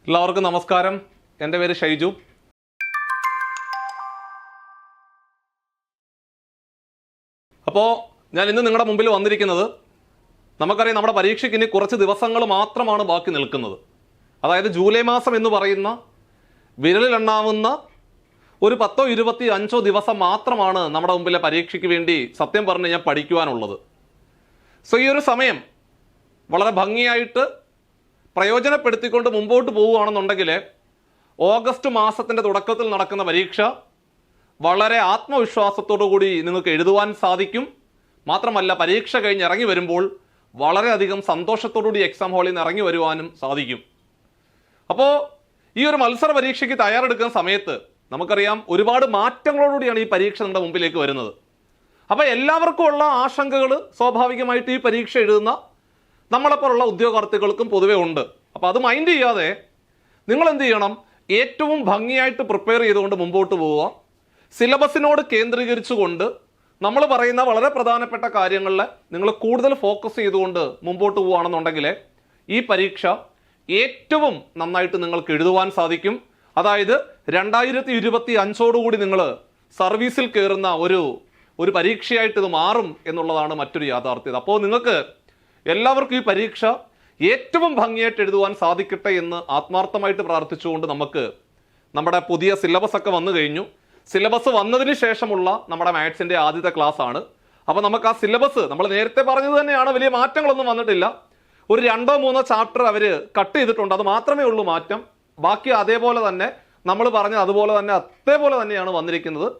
എല്ലാവർക്കും നമസ്കാരം. എൻ്റെ പേര് ഷൈജു. അപ്പോൾ ഞാൻ ഇന്ന് നിങ്ങളുടെ മുമ്പിൽ വന്നിരിക്കുന്നത്, നമുക്കറിയാം നമ്മുടെ പരീക്ഷയ്ക്ക് ഇനി കുറച്ച് ദിവസങ്ങൾ മാത്രമാണ് ബാക്കി നിൽക്കുന്നത്. അതായത് ജൂലൈ മാസം എന്ന് പറയുന്ന വിരലിലെണ്ണാവുന്ന ഒരു 10-25 ദിവസം മാത്രമാണ് നമ്മുടെ മുമ്പിലെ പരീക്ഷയ്ക്ക് വേണ്ടി സത്യം പറഞ്ഞു കഴിഞ്ഞാൽ പഠിക്കുവാനുള്ളത്. സോ ഈ ഒരു സമയം വളരെ ഭംഗിയായിട്ട് പ്രയോജനപ്പെടുത്തിക്കൊണ്ട് മുമ്പോട്ട് പോവുകയാണെന്നുണ്ടെങ്കിൽ ഓഗസ്റ്റ് മാസത്തിൻ്റെ തുടക്കത്തിൽ നടക്കുന്ന പരീക്ഷ വളരെ ആത്മവിശ്വാസത്തോടു കൂടി നിങ്ങൾക്ക് എഴുതുവാൻ സാധിക്കും. മാത്രമല്ല, പരീക്ഷ കഴിഞ്ഞ് ഇറങ്ങി വരുമ്പോൾ വളരെയധികം സന്തോഷത്തോടുകൂടി എക്സാം ഹാളിൽ നിന്ന് ഇറങ്ങി വരുവാനും സാധിക്കും. അപ്പോൾ ഈ ഒരു മത്സര പരീക്ഷയ്ക്ക് തയ്യാറെടുക്കുന്ന സമയത്ത് നമുക്കറിയാം ഒരുപാട് മാറ്റങ്ങളോടുകൂടിയാണ് ഈ പരീക്ഷ നമ്മുടെ മുമ്പിലേക്ക് വരുന്നത്. അപ്പോൾ എല്ലാവർക്കും ഉള്ള ആശങ്കകൾ സ്വാഭാവികമായിട്ട് ഈ പരീക്ഷ എഴുതുന്ന നമ്മളെപ്പോലുള്ള ഉദ്യോഗാർത്ഥികൾക്കും പൊതുവെ ഉണ്ട്. അപ്പോൾ അത് മൈൻഡ് ചെയ്യാതെ നിങ്ങൾ എന്ത് ചെയ്യണം? ഏറ്റവും ഭംഗിയായിട്ട് പ്രിപ്പയർ ചെയ്തുകൊണ്ട് മുമ്പോട്ട് പോവുക. സിലബസിനോട് കേന്ദ്രീകരിച്ചുകൊണ്ട് നമ്മൾ പറയുന്ന വളരെ പ്രധാനപ്പെട്ട കാര്യങ്ങളിൽ നിങ്ങൾ കൂടുതൽ ഫോക്കസ് ചെയ്തുകൊണ്ട് മുമ്പോട്ട് പോവുകയാണെന്നുണ്ടെങ്കിൽ ഈ പരീക്ഷ ഏറ്റവും നന്നായിട്ട് നിങ്ങൾക്ക് എഴുതുവാൻ സാധിക്കും. അതായത് 2025 നിങ്ങൾ സർവീസിൽ കയറുന്ന ഒരു പരീക്ഷയായിട്ട് ഇത് മാറും എന്നുള്ളതാണ് മറ്റൊരു യാഥാർത്ഥ്യത. അപ്പോൾ നിങ്ങൾക്ക് എല്ലാവർക്കും ഈ പരീക്ഷ ഏറ്റവും ഭംഗിയായിട്ട് എഴുതുവാൻ സാധിക്കട്ടെ എന്ന് ആത്മാർത്ഥമായിട്ട് പ്രാർത്ഥിച്ചുകൊണ്ട് നമുക്ക് നമ്മുടെ പുതിയ സിലബസ് ഒക്കെ വന്നു കഴിഞ്ഞു. സിലബസ് വന്നതിന് ശേഷമുള്ള നമ്മുടെ മാത്സിൻ്റെ ആദ്യത്തെ ക്ലാസ് ആണ്. അപ്പോൾ നമുക്ക് ആ സിലബസ് നമ്മൾ നേരത്തെ പറഞ്ഞത് തന്നെയാണ്, വലിയ മാറ്റങ്ങളൊന്നും വന്നിട്ടില്ല. ഒരു 2-3 ചാപ്റ്റർ അവർ കട്ട് ചെയ്തിട്ടുണ്ട്, അത് മാത്രമേ ഉള്ളൂ മാറ്റം. ബാക്കി അതേപോലെ തന്നെ നമ്മൾ പറഞ്ഞത് അതുപോലെ തന്നെ അതേപോലെ തന്നെയാണ് വന്നിരിക്കുന്നത്.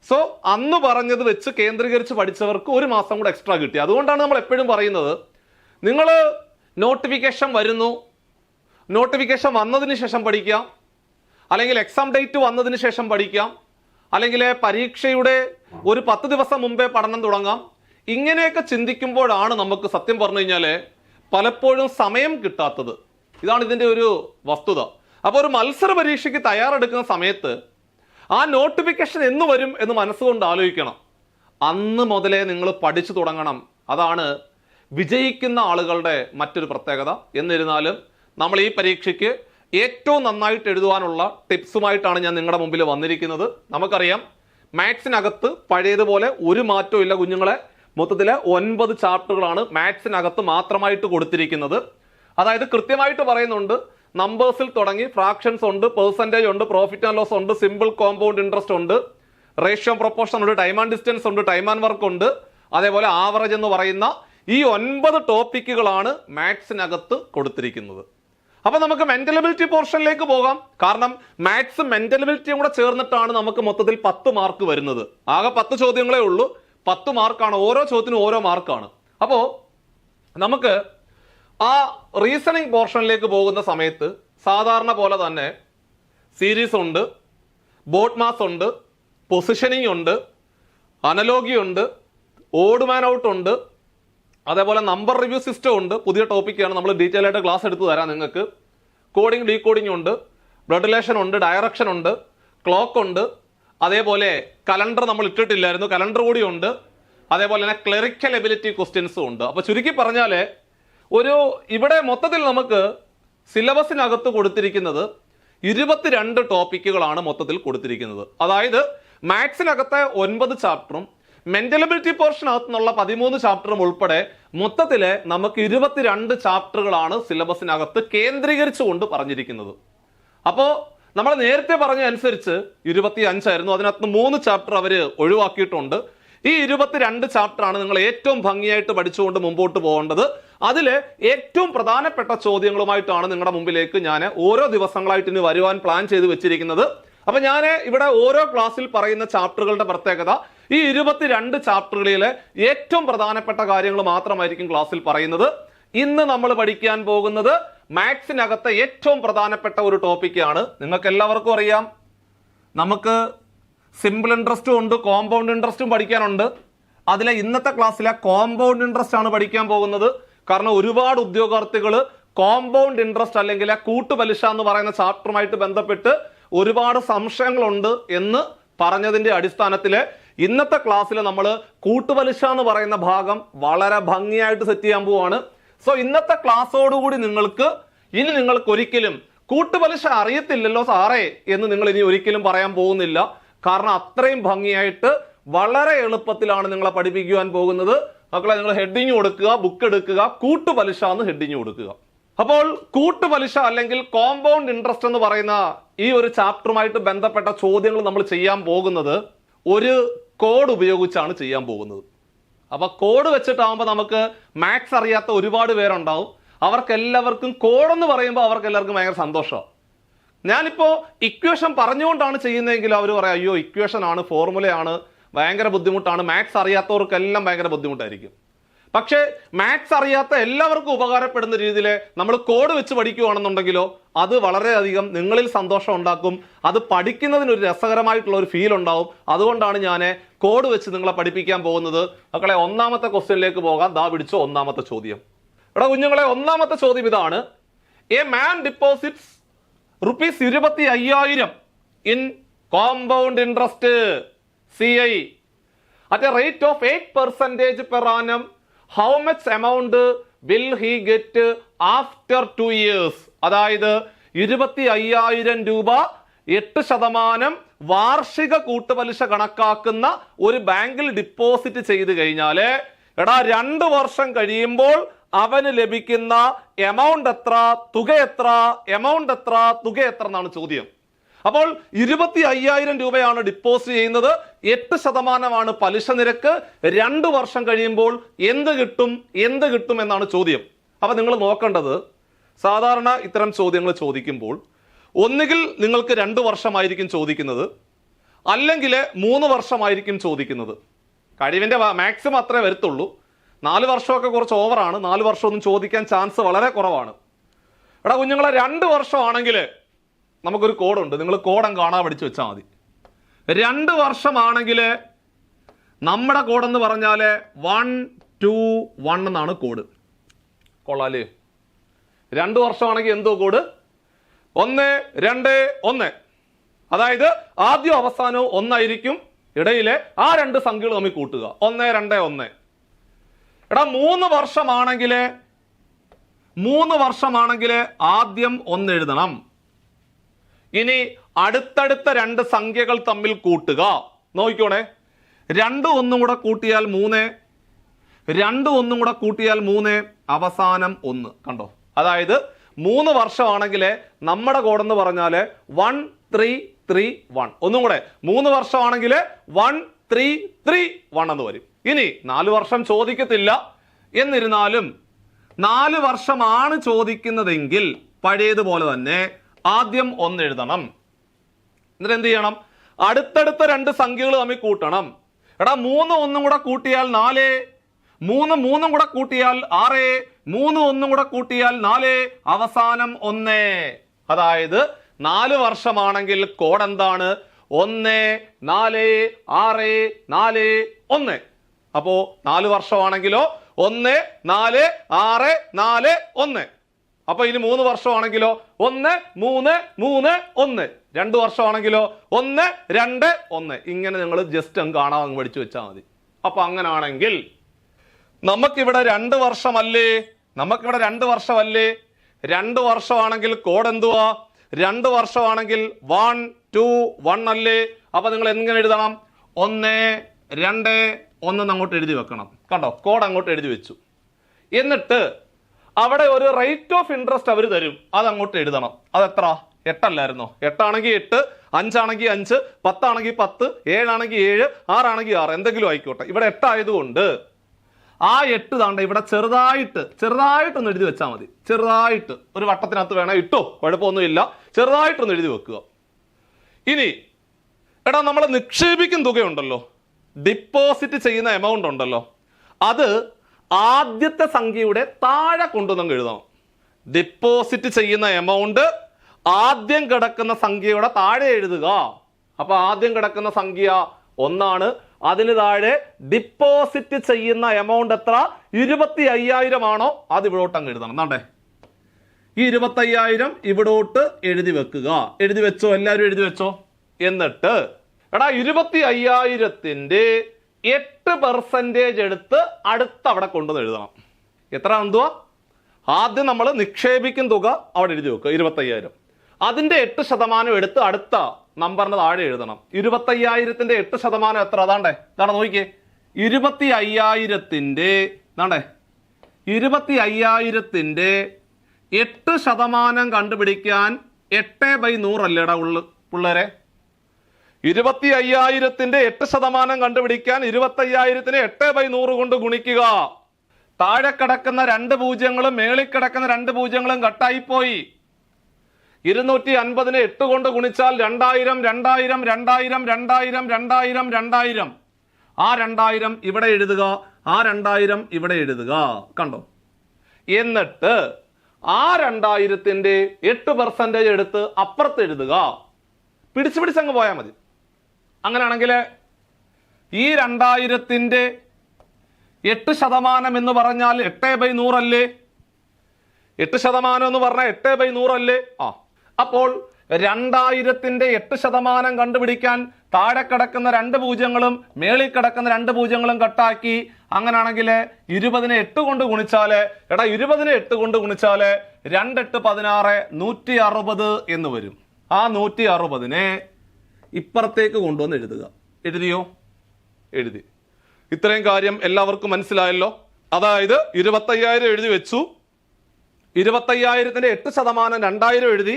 സോ അന്ന് പറഞ്ഞത് വെച്ച് കേന്ദ്രീകരിച്ച് പഠിച്ചവർക്ക് ഒരു മാസം കൂടെ എക്സ്ട്രാ കിട്ടി. അതുകൊണ്ടാണ് നമ്മൾ എപ്പോഴും പറയുന്നത്, നിങ്ങൾ നോട്ടിഫിക്കേഷൻ വരുന്നു, നോട്ടിഫിക്കേഷൻ വന്നതിന് ശേഷം പഠിക്കാം, അല്ലെങ്കിൽ എക്സാം ഡേറ്റ് വന്നതിന് ശേഷം പഠിക്കാം, അല്ലെങ്കിൽ പരീക്ഷയുടെ ഒരു 10 ദിവസം മുമ്പേ പഠനം തുടങ്ങാം. ഇങ്ങനെയൊക്കെ ചിന്തിക്കുമ്പോഴാണ് നമുക്ക് സത്യം പറഞ്ഞു കഴിഞ്ഞാൽ പലപ്പോഴും സമയം കിട്ടാത്തത്. ഇതാണ് ഇതിൻ്റെ ഒരു വസ്തുത. അപ്പോൾ ഒരു മത്സര പരീക്ഷയ്ക്ക് തയ്യാറെടുക്കുന്ന സമയത്ത് ആ നോട്ടിഫിക്കേഷൻ എന്ന് വരും എന്ന് മനസ്സുകൊണ്ട് ആലോചിക്കണം. അന്ന് മുതലേ നിങ്ങൾ പഠിച്ചു തുടങ്ങണം. അതാണ് വിജയിക്കുന്ന ആളുകളുടെ മറ്റൊരു പ്രത്യേകത. എന്നിരുന്നാലും നമ്മൾ ഈ പരീക്ഷയ്ക്ക് ഏറ്റവും നന്നായിട്ട് എഴുതുവാനുള്ള ടിപ്സുമായിട്ടാണ് ഞാൻ നിങ്ങളുടെ മുമ്പിൽ വന്നിരിക്കുന്നത്. നമുക്കറിയാം മാത്സിനകത്ത് പഴയതുപോലെ ഒരു മാറ്റവും ഇല്ല കുഞ്ഞുങ്ങളെ. മൊത്തത്തിൽ 9 ചാപ്റ്ററുകളാണ് മാത്സിനകത്ത് മാത്രമായിട്ട് കൊടുത്തിരിക്കുന്നത്. അതായത് കൃത്യമായിട്ട് പറയുന്നുണ്ട്, നമ്പേഴ്സിൽ തുടങ്ങി ഫ്രാക്ഷൻസ് ഉണ്ട്, പെർസെൻറ്റേജ് ഉണ്ട്, പ്രോഫിറ്റ് ആൻഡ് ലോസ് ഉണ്ട്, സിമ്പിൾ കോമ്പൗണ്ട് ഇൻട്രസ്റ്റ് ഉണ്ട്, റേഷ്യോ പ്രൊപ്പോർഷൻ ഉണ്ട്, ടൈം ആൻഡ് ഡിസ്റ്റൻസ് ഉണ്ട്, ടൈം ആൻഡ് വർക്ക് ഉണ്ട്, അതേപോലെ ആവറേജ് എന്ന് പറയുന്ന ഈ 9 ടോപ്പിക്കുകളാണ് മാത്സിനകത്ത് കൊടുത്തിരിക്കുന്നത്. അപ്പൊ നമുക്ക് മെന്റൽ എബിലിറ്റി പോർഷനിലേക്ക് പോകാം. കാരണം മാത്സ് മെന്റൽ എബിലിറ്റിയും കൂടെ ചേർന്നിട്ടാണ് നമുക്ക് മൊത്തത്തിൽ 10 മാർക്ക് വരുന്നത്. ആകെ 10 ചോദ്യങ്ങളേ ഉള്ളൂ, 10 മാർക്കാണ്. ഓരോ ചോദ്യത്തിനും ഓരോ മാർക്കാണ്. അപ്പോൾ നമുക്ക് ആ റീസണിങ് പോർഷനിലേക്ക് പോകുന്ന സമയത്ത് സാധാരണ പോലെ തന്നെ സീരീസ് ഉണ്ട്, ബോട്ട് മാസ് ഉണ്ട്, പൊസിഷനിങ് ഉണ്ട്, അനലോഗി ഉണ്ട്, ഓഡ് മാൻ ഔട്ട് ഉണ്ട്, അതേപോലെ നമ്പർ റിവ്യൂ സിസ്റ്റം ഉണ്ട്. പുതിയ ടോപ്പിക്കാണ്, നമ്മൾ ഡീറ്റെയിൽ ആയിട്ട് ക്ലാസ് എടുത്ത് തരാം നിങ്ങൾക്ക്. കോഡിങ് ഡീകോഡിങ് ഉണ്ട്, ബ്ലഡ് റിലേഷൻ ഉണ്ട്, ഡയറക്ഷൻ ഉണ്ട്, ക്ലോക്ക് ഉണ്ട്, അതേപോലെ കലണ്ടർ നമ്മൾ ഇട്ടിട്ടില്ലായിരുന്നു, കലണ്ടർ കൂടി ഉണ്ട്, അതേപോലെ തന്നെ ക്ലറിക്കൽ എബിലിറ്റി ക്വസ്റ്റ്യൻസും ഉണ്ട്. അപ്പോൾ ചുരുക്കി പറഞ്ഞാൽ ഇവിടെ മൊത്തത്തിൽ നമുക്ക് സിലബസിനകത്ത് കൊടുത്തിരിക്കുന്നത് 22 ടോപ്പിക്കുകളാണ് മൊത്തത്തിൽ കൊടുത്തിരിക്കുന്നത്. അതായത് മാത്സിനകത്തെ 9 ചാപ്റ്ററും മെന്റൽ എബിലിറ്റി പോർഷനകത്ത് നിന്നുള്ള 13 ചാപ്റ്ററും ഉൾപ്പെടെ മൊത്തത്തില് നമുക്ക് 22 ചാപ്റ്ററുകളാണ് സിലബസിനകത്ത് കേന്ദ്രീകരിച്ചുകൊണ്ട് പറഞ്ഞിരിക്കുന്നത്. അപ്പോൾ നമ്മൾ നേരത്തെ പറഞ്ഞ അനുസരിച്ച് 25 ആയിരുന്നു, അതിനകത്ത് 3 ചാപ്റ്റർ അവർ ഒഴിവാക്കിയിട്ടുണ്ട്. ഈ 22 ചാപ്റ്ററാണ് നിങ്ങൾ ഏറ്റവും ഭംഗിയായിട്ട് പഠിച്ചുകൊണ്ട് മുമ്പോട്ട് പോകേണ്ടത്. അതിൽ ഏറ്റവും പ്രധാനപ്പെട്ട ചോദ്യങ്ങളുമായിട്ടാണ് നിങ്ങളുടെ മുമ്പിലേക്ക് ഞാൻ ഓരോ ദിവസങ്ങളായിട്ട് ഇനി വരുവാൻ പ്ലാൻ ചെയ്ത് വെച്ചിരിക്കുന്നത്. അപ്പൊ ഞാൻ ഇവിടെ ഓരോ ക്ലാസ്സിൽ പറയുന്ന ചാപ്റ്ററുകളുടെ പ്രത്യേകത, ഈ 22 ചാപ്റ്ററുകളിലെ ഏറ്റവും പ്രധാനപ്പെട്ട കാര്യങ്ങൾ മാത്രമായിരിക്കും ക്ലാസ്സിൽ പറയുന്നത്. ഇന്ന് നമ്മൾ പഠിക്കാൻ പോകുന്നത് മാത്സിനകത്തെ ഏറ്റവും പ്രധാനപ്പെട്ട ഒരു ടോപ്പിക്കാണ്. നിങ്ങൾക്ക് എല്ലാവർക്കും അറിയാം, നമുക്ക് സിമ്പിൾ ഇൻട്രസ്റ്റും ഉണ്ട്, കോമ്പൗണ്ട് ഇൻട്രസ്റ്റും പഠിക്കാനുണ്ട്. അതിലെ ഇന്നത്തെ ക്ലാസ്സിലെ കോമ്പൗണ്ട് ഇൻട്രസ്റ്റ് ആണ് പഠിക്കാൻ പോകുന്നത്. കാരണം ഒരുപാട് ഉദ്യോഗാർത്ഥികൾ കോമ്പൗണ്ട് ഇൻട്രസ്റ്റ് അല്ലെങ്കിൽ കൂട്ടുപലിശ എന്ന് പറയുന്ന ചാപ്റ്ററുമായിട്ട് ബന്ധപ്പെട്ട് ഒരുപാട് സംശയങ്ങളുണ്ട് എന്ന് പറഞ്ഞതിന്റെ അടിസ്ഥാനത്തിൽ ഇന്നത്തെ ക്ലാസ്സിൽ നമ്മൾ കൂട്ടുപലിശ എന്ന് പറയുന്ന ഭാഗം വളരെ ഭംഗിയായിട്ട് സെറ്റ് ചെയ്യാൻ പോവാണ്. സോ ഇന്നത്തെ ക്ലാസ്സോടുകൂടി നിങ്ങൾക്ക് ഒരിക്കലും കൂട്ടുപലിശ അറിയത്തില്ലല്ലോ സാറേ എന്ന് നിങ്ങൾ ഇനി ഒരിക്കലും പറയാൻ പോകുന്നില്ല. കാരണം അത്രയും ഭംഗിയായിട്ട് വളരെ എളുപ്പത്തിലാണ് നിങ്ങളെ പഠിപ്പിക്കുവാൻ പോകുന്നത്. മക്കളെ, നിങ്ങൾ ഹെഡിങ് കൊടുക്കുക, ബുക്ക് എടുക്കുക, കൂട്ടുപലിശ എന്ന് ഹെഡിങ് കൊടുക്കുക. അപ്പോൾ കൂട്ടുപലിശ അല്ലെങ്കിൽ കോമ്പൗണ്ട് ഇൻട്രസ്റ്റ് എന്ന് പറയുന്ന ഈ ഒരു ചാപ്റ്ററുമായിട്ട് ബന്ധപ്പെട്ട ചോദ്യങ്ങൾ നമ്മൾ ചെയ്യാൻ പോകുന്നത് ഒരു കോഡ് ഉപയോഗിച്ചാണ് ചെയ്യാൻ പോകുന്നത്. അപ്പൊ കോഡ് വെച്ചിട്ടാകുമ്പോൾ നമുക്ക് മാത്സ് അറിയാത്ത ഒരുപാട് പേരുണ്ടാവും. അവർക്കെല്ലാവർക്കും കോഡെന്ന് പറയുമ്പോൾ അവർക്ക് എല്ലാവർക്കും ഭയങ്കര സന്തോഷമാണ്. ഞാനിപ്പോൾ ഇക്വേഷൻ പറഞ്ഞുകൊണ്ടാണ് ചെയ്യുന്നതെങ്കിൽ അവർ പറയാം, അയ്യോ ഇക്വേഷൻ ആണ്, ഫോർമുലയാണ്, ഭയങ്കര ബുദ്ധിമുട്ടാണ്, മാത്സ് അറിയാത്തവർക്കെല്ലാം ഭയങ്കര ബുദ്ധിമുട്ടായിരിക്കും. പക്ഷേ മാത്സ് അറിയാത്ത എല്ലാവർക്കും ഉപകാരപ്പെടുന്ന രീതിയിൽ നമ്മൾ കോഡ് വെച്ച് പഠിക്കുകയാണെന്നുണ്ടെങ്കിലോ അത് വളരെയധികം നിങ്ങളിൽ സന്തോഷം ഉണ്ടാക്കും. അത് പഠിക്കുന്നതിന് ഒരു രസകരമായിട്ടുള്ള ഒരു ഫീൽ ഉണ്ടാവും. അതുകൊണ്ടാണ് ഞാൻ കോഡ് വെച്ച് നിങ്ങളെ പഠിപ്പിക്കാൻ പോകുന്നത്. മക്കളെ, ഒന്നാമത്തെ ക്വസ്റ്റ്യനിലേക്ക് പോകാം. ദാ പിടിച്ചോ ഒന്നാമത്തെ ചോദ്യം. എടാ കുഞ്ഞുങ്ങളെ, ഒന്നാമത്തെ ചോദ്യം ഇതാണ്. A man deposits ₹25,000 in compound interest CI at a rate of 8% per annum. How much amount will he get after 2 years? അതായത് 25,000 രൂപ 8% വാർഷിക കൂട്ടുപലിശ കണക്കാക്കുന്ന ഒരു ബാങ്കിൽ ഡിപ്പോസിറ്റ് ചെയ്ത് കഴിഞ്ഞാൽ എടാ 2 വർഷം കഴിയുമ്പോൾ അവന് ലഭിക്കുന്ന എമൗണ്ട് എത്ര, തുക എത്ര, എമൗണ്ട് എത്ര, തുക എത്ര എന്നാണ് ചോദ്യം. അപ്പോൾ 25,000 രൂപയാണ് ഡിപ്പോസിറ്റ് ചെയ്യുന്നത്, 8% പലിശ നിരക്ക്. 2 വർഷം കഴിയുമ്പോൾ എന്ത് കിട്ടും എന്നാണ് ചോദ്യം. അപ്പൊ നിങ്ങൾ നോക്കേണ്ടത്, സാധാരണ ഇത്തരം ചോദ്യങ്ങൾ ചോദിക്കുമ്പോൾ ഒന്നുകിൽ നിങ്ങൾക്ക് 2 വർഷമായിരിക്കും ചോദിക്കുന്നത്, അല്ലെങ്കിൽ 3 വർഷമായിരിക്കും ചോദിക്കുന്നത്. കഴിവിന്റെ മാക്സിമം അത്രേ വരത്തുള്ളൂ. 4 വർഷമൊക്കെ കുറച്ച് ഓവറാണ്. 4 വർഷമൊന്നും ചോദിക്കാൻ ചാൻസ് വളരെ കുറവാണ്. എടാ കുഞ്ഞുങ്ങളെ, 2 വർഷമാണെങ്കിൽ നമുക്കൊരു കോഡുണ്ട്. നിങ്ങൾ കോഡം കാണാൻ പഠിച്ചു വെച്ചാൽ മതി. 2 വർഷമാണെങ്കിൽ നമ്മുടെ കോഡെന്ന് പറഞ്ഞാൽ 121 എന്നാണ് കോഡ്. കൊള്ളാലേ? 2 വർഷമാണെങ്കിൽ എന്തോ കോഡ്? 1, 2, 1. അതായത് ആദ്യം അവസാനവും ഒന്നായിരിക്കും. ഇടയിലെ ആ 2 സംഖ്യകൾ തമ്മിൽ കൂട്ടുക. 1, 2, 1. എടാ 3 വർഷമാണെങ്കിൽ ആദ്യം 1 എഴുതണം. ഇനി അടുത്തടുത്ത 2 സംഖ്യകൾ തമ്മിൽ കൂട്ടുക. നോക്കിക്കോണേ, 2 1 കൂടെ കൂട്ടിയാൽ 3, 2 1 കൂടെ കൂട്ടിയാൽ 3, അവസാനം 1. കണ്ടോ? അതായത് 3 വർഷമാണെങ്കിൽ നമ്മുടെ കോഡെന്ന് പറഞ്ഞാൽ 1331. ഒന്നും കൂടെ, 3 വർഷമാണെങ്കിൽ 1331 എന്ന് വരും. ഇനി 4 വർഷം ചോദിക്കത്തില്ല. എന്നിരുന്നാലും 4 വർഷമാണ് ചോദിക്കുന്നതെങ്കിൽ പഴയതുപോലെ തന്നെ ആദ്യം 1 എഴുതണം. എന്നിട്ട് എന്ത് ചെയ്യണം? അടുത്തടുത്ത 2 സംഖ്യകൾ തമ്മിൽ കൂട്ടണം. എടാ 3 1 കൂടെ കൂട്ടിയാൽ 4, 3 3 കൂടെ കൂട്ടിയാൽ 6, 3 1 കൂടെ കൂട്ടിയാൽ 4, അവസാനം 1. അതായത് 4 വർഷമാണെങ്കിൽ കോഡ് എന്താണ്? 1 4 6 4 1. അപ്പോ 4 വർഷമാണെങ്കിലോ 1 4 6 4 1. അപ്പൊ ഇനി 3 വർഷമാണെങ്കിലോ 1 3 3 1. 2 വർഷമാണെങ്കിലോ 1 2 1. ഇങ്ങനെ നിങ്ങൾ ജസ്റ്റ് അങ്ങ് കാണാൻ പഠിച്ചു വെച്ചാൽ മതി. അപ്പൊ അങ്ങനാണെങ്കിൽ നമുക്കിവിടെ 2 വർഷമല്ലേ? 2 വർഷമാണെങ്കിൽ കോഡ് എന്തുവാ? 2 വർഷമാണെങ്കിൽ 1 2 1 അല്ലേ? അപ്പൊ നിങ്ങൾ എങ്ങനെ എഴുതണം? 1 2 1 അങ്ങോട്ട് എഴുതി വെക്കണം. കണ്ടോ? കോഡ് അങ്ങോട്ട് എഴുതി വെച്ചു. എന്നിട്ട് അവിടെ ഒരു റേറ്റ് ഓഫ് ഇൻട്രസ്റ്റ് അവർ തരും, അത് അങ്ങോട്ട് എഴുതണം. അതെത്ര? 8 അല്ലായിരുന്നോ? 8 ആണെങ്കിൽ 8, 5 ആണെങ്കിൽ 5, 10 ആണെങ്കിൽ 10, 7 ആണെങ്കിൽ 7, 6 ആണെങ്കിൽ 6, എന്തെങ്കിലും ആയിക്കോട്ടെ. ഇവിടെ 8 ആയതുകൊണ്ട് ആ 8 താണ്ട ഇവിടെ ചെറുതായിട്ടൊന്ന് എഴുതി വെച്ചാൽ മതി. ചെറുതായിട്ട് ഒരു വട്ടത്തിനകത്ത് വേണേ ഇട്ടോ, കുഴപ്പമൊന്നുമില്ല. ചെറുതായിട്ടൊന്ന് എഴുതി വെക്കുക. ഇനി എടാ നമ്മൾ നിക്ഷേപിക്കുന്ന തുകയുണ്ടല്ലോ, ഡിപ്പോസിറ്റ് ചെയ്യുന്ന എമൗണ്ട് ഉണ്ടല്ലോ, അത് ആദ്യത്തെ സംഖ്യയുടെ താഴെ കൊണ്ടുവന്ന് എഴുതണം. ഡിപ്പോസിറ്റ് ചെയ്യുന്ന എമൗണ്ട് ആദ്യം കിടക്കുന്ന സംഖ്യയുടെ താഴെ എഴുതുക. അപ്പൊ ആദ്യം കിടക്കുന്ന സംഖ്യ 1 ആണ്. അതിന് താഴെ ഡിപ്പോസിറ്റ് ചെയ്യുന്ന എമൗണ്ട് എത്ര? 25,000 ആണോ? അത് ഇവിടോട്ട് അങ്ങ് എഴുതണം. എന്നാണ്ടേ ഈ 25,000 ഇവിടോട്ട് എഴുതി വെക്കുക. എഴുതി വെച്ചോ? എല്ലാവരും എഴുതി വെച്ചോ? എന്നിട്ട് എടാ 25,000ന്റെ 8% എടുത്ത് അടുത്ത് അവിടെ കൊണ്ടുവന്ന് എഴുതണം. എത്ര എന്തുവാ? ആദ്യം നമ്മൾ നിക്ഷേപിക്കുന്ന തുക അവിടെ എഴുതി വെക്കുക 25,000. അതിന്റെ 8% എടുത്ത് അടുത്ത നമ്പറിന് താഴെ എഴുതണം. 25,000ന്റെ 8% എത്ര? അതാണ്ടേ, ഇതാണ് നോക്കിയേ. 25,000ന്റെ 8% കണ്ടുപിടിക്കാൻ 8/100 അല്ലേടാ പിള്ളേരെ? 25,000ന്റെ 8% കണ്ടുപിടിക്കാൻ 25,000നെ 8/100 കൊണ്ട് ഗുണിക്കുക. താഴെ കിടക്കുന്ന 2 പൂജ്യങ്ങളും മേളിൽ കിടക്കുന്ന 2 പൂജ്യങ്ങളും കട്ടായിപ്പോയി. 250നെ 8 കൊണ്ട് ഗുണിച്ചാൽ 2000, 2000, 2000, 2000, 2000, 2000. ആ 2000 ഇവിടെ എഴുതുക, ആ 2000 ഇവിടെ എഴുതുക. കണ്ടോ? എന്നിട്ട് ആ 2000ന്റെ 8% എടുത്ത് അപ്പുറത്ത് എഴുതുക. പിടിച്ചങ്ങ് പോയാൽ മതി. അങ്ങനെയാണെങ്കിൽ ഈ 2000ന്റെ 8% എന്ന് പറഞ്ഞാൽ 8/100 അല്ലേ? 8% എന്ന് പറഞ്ഞാൽ 8/100 അല്ലേ? അപ്പോൾ 2000ന്റെ 8% കണ്ടുപിടിക്കാൻ താഴെ കിടക്കുന്ന 2 പൂജ്യങ്ങളും മേളിൽ കിടക്കുന്ന 2 പൂജ്യങ്ങളും കട്ടാക്കി. അങ്ങനെയാണെങ്കിൽ 20നെ 8 കൊണ്ട് ഗുണിച്ചാല് 20നെ 8 കൊണ്ട് ഗുണിച്ചാല് 2 8 16 160 എന്ന് വരും. ആ 160നെ ഇപ്പുറത്തേക്ക് കൊണ്ടുവന്ന് എഴുതുക. എഴുതിയോ? എഴുതി. ഇത്രയും കാര്യം എല്ലാവർക്കും മനസ്സിലായല്ലോ. അതായത് 25,000 എഴുതി വെച്ചു, 25,000ന്റെ 8% 2000 എഴുതി,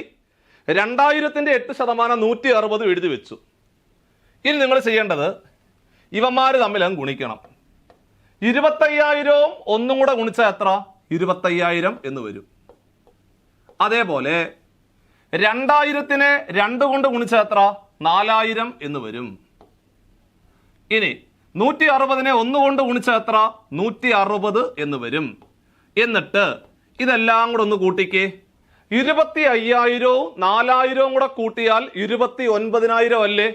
2000ന്റെ 8% 160 എഴുതി വെച്ചു. ഇനി നിങ്ങൾ ചെയ്യേണ്ടത് ഇവന്മാര് തമ്മിൽ അങ്ങ് ഗുണിക്കണം. 25,000 ഒന്നും കൂടെ ഗുണിച്ചാൽ എത്ര? 25,000 എന്ന് വരും. അതേപോലെ 2000നെ 2 കൊണ്ട് ഗുണിച്ചാൽ എത്ര? 4000 എന്ന് വരും. ഇനി 160നെ 1 കൊണ്ട് ഗുണിച്ചാൽ എത്ര? 160 എന്ന് വരും. എന്നിട്ട് ഇതെല്ലാം കൂടെ ഒന്ന് കൂട്ടിക്കേ. 25,000വും 4000വും കൂടെ കൂട്ടിയാൽ 29,000 അല്ലേ?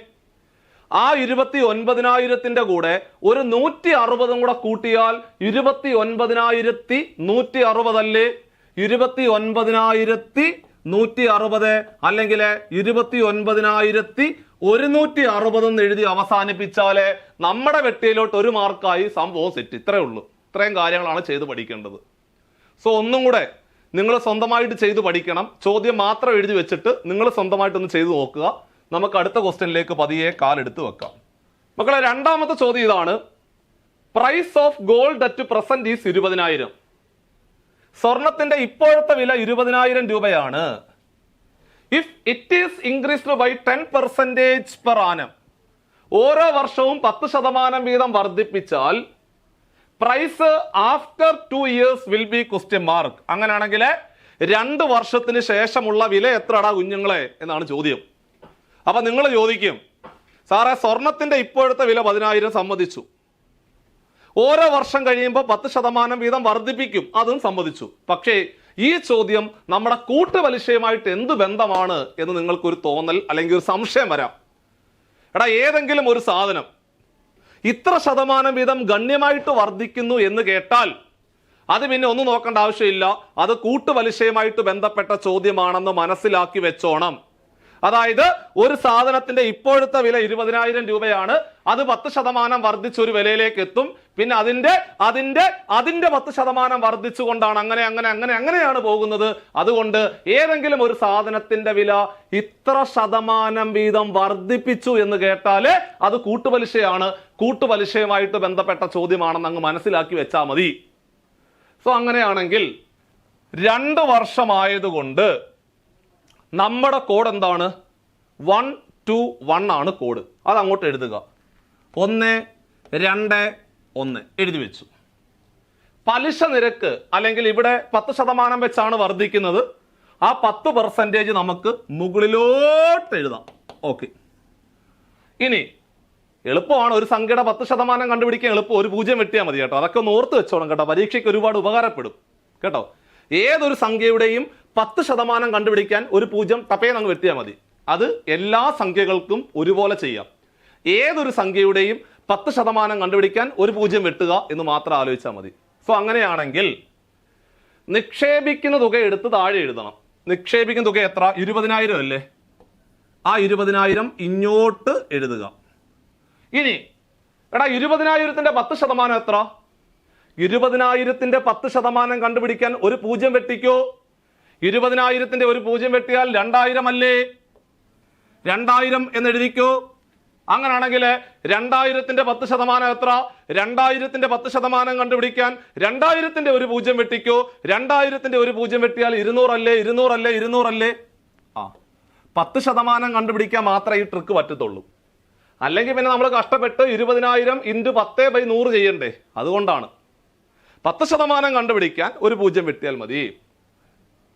ആ 29,000ത്തിന്റെ കൂടെ ഒരു 160 കൂടെ കൂട്ടിയാൽ 29,160 അല്ലേ? 29,160 അല്ലെങ്കിൽ 29,160 എന്ന് എഴുതി അവസാനിപ്പിച്ചാലേ നമ്മുടെ വെട്ടിയിലോട്ട് 1 മാർക്കായി സംഭവം സെറ്റ്. ഇത്രയേ ഉള്ളൂ. ഇത്രയും കാര്യങ്ങളാണ് ചെയ്ത് പഠിക്കേണ്ടത്. സോ ഒന്നും കൂടെ നിങ്ങൾ സ്വന്തമായിട്ട് ചെയ്ത് പഠിക്കണം. ചോദ്യം മാത്രം എഴുതി വെച്ചിട്ട് നിങ്ങൾ സ്വന്തമായിട്ടൊന്ന് ചെയ്ത് നോക്കുക. നമുക്ക് അടുത്ത ക്വസ്റ്റ്യനിലേക്ക് പതിയെ കാലെടുത്ത് വെക്കാം. മക്കളെ, രണ്ടാമത്തെ ചോദ്യം ഇതാണ്. Price of gold at present is 20,000. സ്വർണത്തിന്റെ ഇപ്പോഴത്തെ വില 20,000 രൂപയാണ്. If it is increased by 10% per annum, ഓരോ വർഷവും 10% വീതം വർദ്ധിപ്പിച്ചാൽ price after 2 years will be question mark. അങ്ങനെയാണെങ്കിൽ 2 വർഷത്തിന് ശേഷമുള്ള വില എത്രടാ കുഞ്ഞുങ്ങളെ എന്നാണ് ചോദ്യം. അപ്പൊ നിങ്ങൾ ചോദിക്കും, സാറേ സ്വർണത്തിന്റെ ഇപ്പോഴത്തെ വില 10,000 സമ്മതിച്ചു, ഓരോ വർഷം കഴിയുമ്പോൾ 10% വീതം വർദ്ധിപ്പിക്കും, അതും സമ്മതിച്ചു. പക്ഷേ ഈ ചോദ്യം നമ്മുടെ കൂട്ടുപലിശയുമായിട്ട് എന്ത് ബന്ധമാണ് എന്ന് നിങ്ങൾക്കൊരു തോന്നൽ അല്ലെങ്കിൽ ഒരു സംശയം വരാം. ഏതെങ്കിലും ഒരു സാധനം ഇത്ര ശതമാനം വീതം ഗണ്യമായിട്ട് വർദ്ധിക്കുന്നു എന്ന് കേട്ടാൽ അത് പിന്നെ ഒന്നും നോക്കേണ്ട ആവശ്യമില്ല, അത് കൂട്ടുപലിശയുമായിട്ട് ബന്ധപ്പെട്ട ചോദ്യമാണെന്ന് മനസ്സിലാക്കി വെച്ചോണം. അതായത് ഒരു സാധനത്തിന്റെ ഇപ്പോഴത്തെ വില 20,000 രൂപയാണ്, അത് 10% വർദ്ധിച്ചൊരു വിലയിലേക്ക് എത്തും, പിന്നെ അതിന്റെ 10% വർദ്ധിച്ചുകൊണ്ടാണ് അങ്ങനെയാണ് പോകുന്നത്. അതുകൊണ്ട് ഏതെങ്കിലും ഒരു സാധനത്തിന്റെ വില ഇത്ര ശതമാനം വീതം വർദ്ധിപ്പിച്ചു എന്ന് കേട്ടാല് അത് കൂട്ടുപലിശയാണ്, കൂട്ടുപലിശയുമായിട്ട് ബന്ധപ്പെട്ട ചോദ്യമാണെന്ന് അങ്ങ് മനസ്സിലാക്കി വെച്ചാൽ മതി. സോ അങ്ങനെയാണെങ്കിൽ 2 വർഷമായതുകൊണ്ട് നമ്മുടെ കോഡ് എന്താണ്? 121 ആണ് കോഡ്. അത് അങ്ങോട്ട് എഴുതുക. 1 2 1 എഴുതി വെച്ചു. പലിശ നിരക്ക് അല്ലെങ്കിൽ ഇവിടെ 10% വെച്ചാണ് വർദ്ധിക്കുന്നത്. ആ 10% നമുക്ക് മുകളിലോട്ട് എഴുതാം. ഓക്കെ. ഇനി എളുപ്പമാണ്, ഒരു സംഖ്യയുടെ 10% കണ്ടുപിടിക്കാൻ എളുപ്പം. ഒരു 0 വെട്ടിയാൽ മതി കേട്ടോ. അതൊക്കെ ഒന്ന് ഓർത്ത് വെച്ചോണം കേട്ടോ, പരീക്ഷയ്ക്ക് ഒരുപാട് ഉപകാരപ്പെടും കേട്ടോ. ഏതൊരു സംഖ്യയുടെയും 10% കണ്ടുപിടിക്കാൻ ഒരു 0 ടപ്പേന്ന് അങ്ങ് വെട്ടിയാൽ മതി. അത് എല്ലാ സംഖ്യകൾക്കും ഒരുപോലെ ചെയ്യാം. ഏതൊരു സംഖ്യയുടെയും 10% കണ്ടുപിടിക്കാൻ ഒരു 0 വെട്ടുക എന്ന് മാത്രം ആലോചിച്ചാൽ മതി. സോ അങ്ങനെയാണെങ്കിൽ നിക്ഷേപിക്കുന്ന തുക എടുത്ത് താഴെ എഴുതണം. നിക്ഷേപിക്കുന്ന തുക എത്ര? 20,000 അല്ലേ? ആ 20,000 ഇങ്ങോട്ട് എഴുതുക. ഇനി 20,000ന്റെ 10% എത്ര? 20,000ന്റെ 10% കണ്ടുപിടിക്കാൻ ഒരു 0 വെട്ടിക്കോ. 20,000-ന്റെ ഒരു 0 വെട്ടിയാൽ 2,000 അല്ലേ? 2,000 എന്ന് എഴുതിക്കോ. അങ്ങനാണെങ്കിൽ 2,000-ന്റെ 10% എത്ര? 2,000-ന്റെ 10% കണ്ടുപിടിക്കാൻ 2,000-ന്റെ ഒരു 0 വെട്ടിക്കോ. 2,000-ന്റെ ഒരു 0 വെട്ടിയാൽ 200 അല്ലേ? 200 അല്ലേ? 200 അല്ലേ? 10% കണ്ടുപിടിക്കാൻ മാത്രമേ ഈ ട്രിക്ക് പറ്റത്തുള്ളൂ. അല്ലെങ്കിൽ പിന്നെ നമ്മൾ കഷ്ടപ്പെട്ട് 20,000 × 10/100 ചെയ്യണ്ടേ? അതുകൊണ്ടാണ് 10% കണ്ടുപിടിക്കാൻ ഒരു 0 വെട്ടിയാൽ മതി.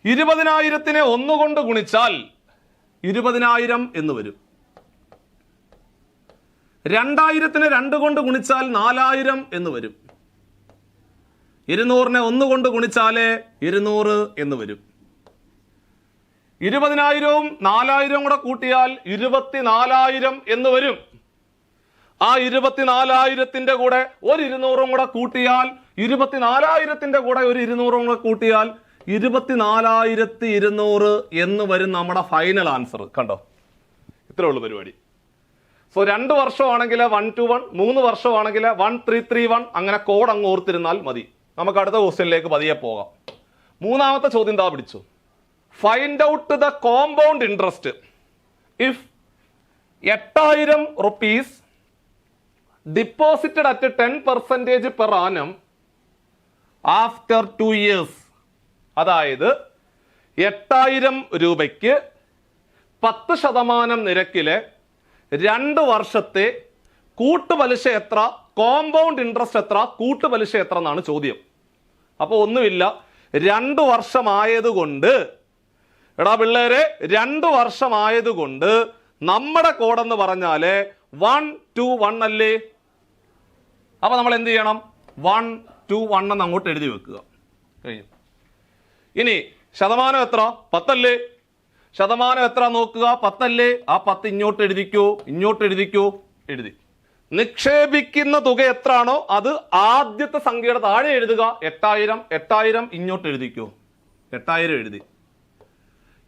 20,000-നെ 1 കൊണ്ട് ഗുണിച്ചാൽ 20,000 എന്ന് വരും. 2,000-നെ 2 കൊണ്ട് ഗുണിച്ചാൽ 4,000 എന്ന് വരും. 200-നെ 1 കൊണ്ട് ഗുണിച്ചാലേ 200 എന്ന് വരും. 20,000-ഉം 4,000-ഉം കൂടെ കൂട്ടിയാൽ 24,000 എന്ന് വരും. ആ 24,000-ന്റെ കൂടെ ഒരു 200-ഉം കൂടെ കൂട്ടിയാൽ 24,000-ന്റെ കൂടെ ഒരു 200-ഉം കൂടെ കൂട്ടിയാൽ 24,200 എന്ന് വരും നമ്മുടെ ഫൈനൽ ആൻസർ. കണ്ടോ, ഇത്രേ ഉള്ളൂ പരിപാടി. സോ 2 വർഷമാണെങ്കിൽ 121, 3 വർഷമാണെങ്കിൽ 1331, അങ്ങനെ കോഡ് അങ്ങ് ഓർത്തിരുന്നാൽ മതി. നമുക്ക് അടുത്ത ക്വസ്റ്റ്യനിലേക്ക് പതിയെ പോകാം. മൂന്നാമത്തെ ചോദ്യം താ പിടിച്ചു. Find out the compound interest if 8,000 rupees deposited at 10% per annum after 2 years. അതായത് 8,000 രൂപയ്ക്ക് 10% നിരക്കില് 2 വർഷത്തെ കൂട്ടുപലിശ എത്ര, കോമ്പൗണ്ട് ഇൻട്രസ്റ്റ് എത്ര, കൂട്ടുപലിശ എത്ര എന്നാണ് ചോദ്യം. അപ്പോൾ ഒന്നുമില്ല, 2 വർഷമായതുകൊണ്ട്, എടാ പിള്ളേരെ 2 വർഷമായതുകൊണ്ട് നമ്മുടെ കോഡെന്ന് പറഞ്ഞാല് 1 to 1 അല്ലേ? അപ്പൊ നമ്മൾ എന്ത് ചെയ്യണം? 1 to 1 എന്ന് അങ്ങോട്ട് എഴുതി വെക്കുക. കഴിഞ്ഞു. ഇനി ശതമാനം എത്ര? 10 അല്ലേ? ശതമാനം എത്ര നോക്കുക, 10 അല്ലേ? ആ 10 ഇങ്ങോട്ട് എഴുതിക്കോ, ഇങ്ങോട്ട് എഴുതിക്കോ. എഴുതി. നിക്ഷേപിക്കുന്ന തുക എത്രയാണോ അത് ആദ്യത്തെ സംഖ്യയുടെ താഴെ എഴുതുക. 8,000. 8,000 ഇങ്ങോട്ട് എഴുതിക്കോ. 8,000 എഴുതി.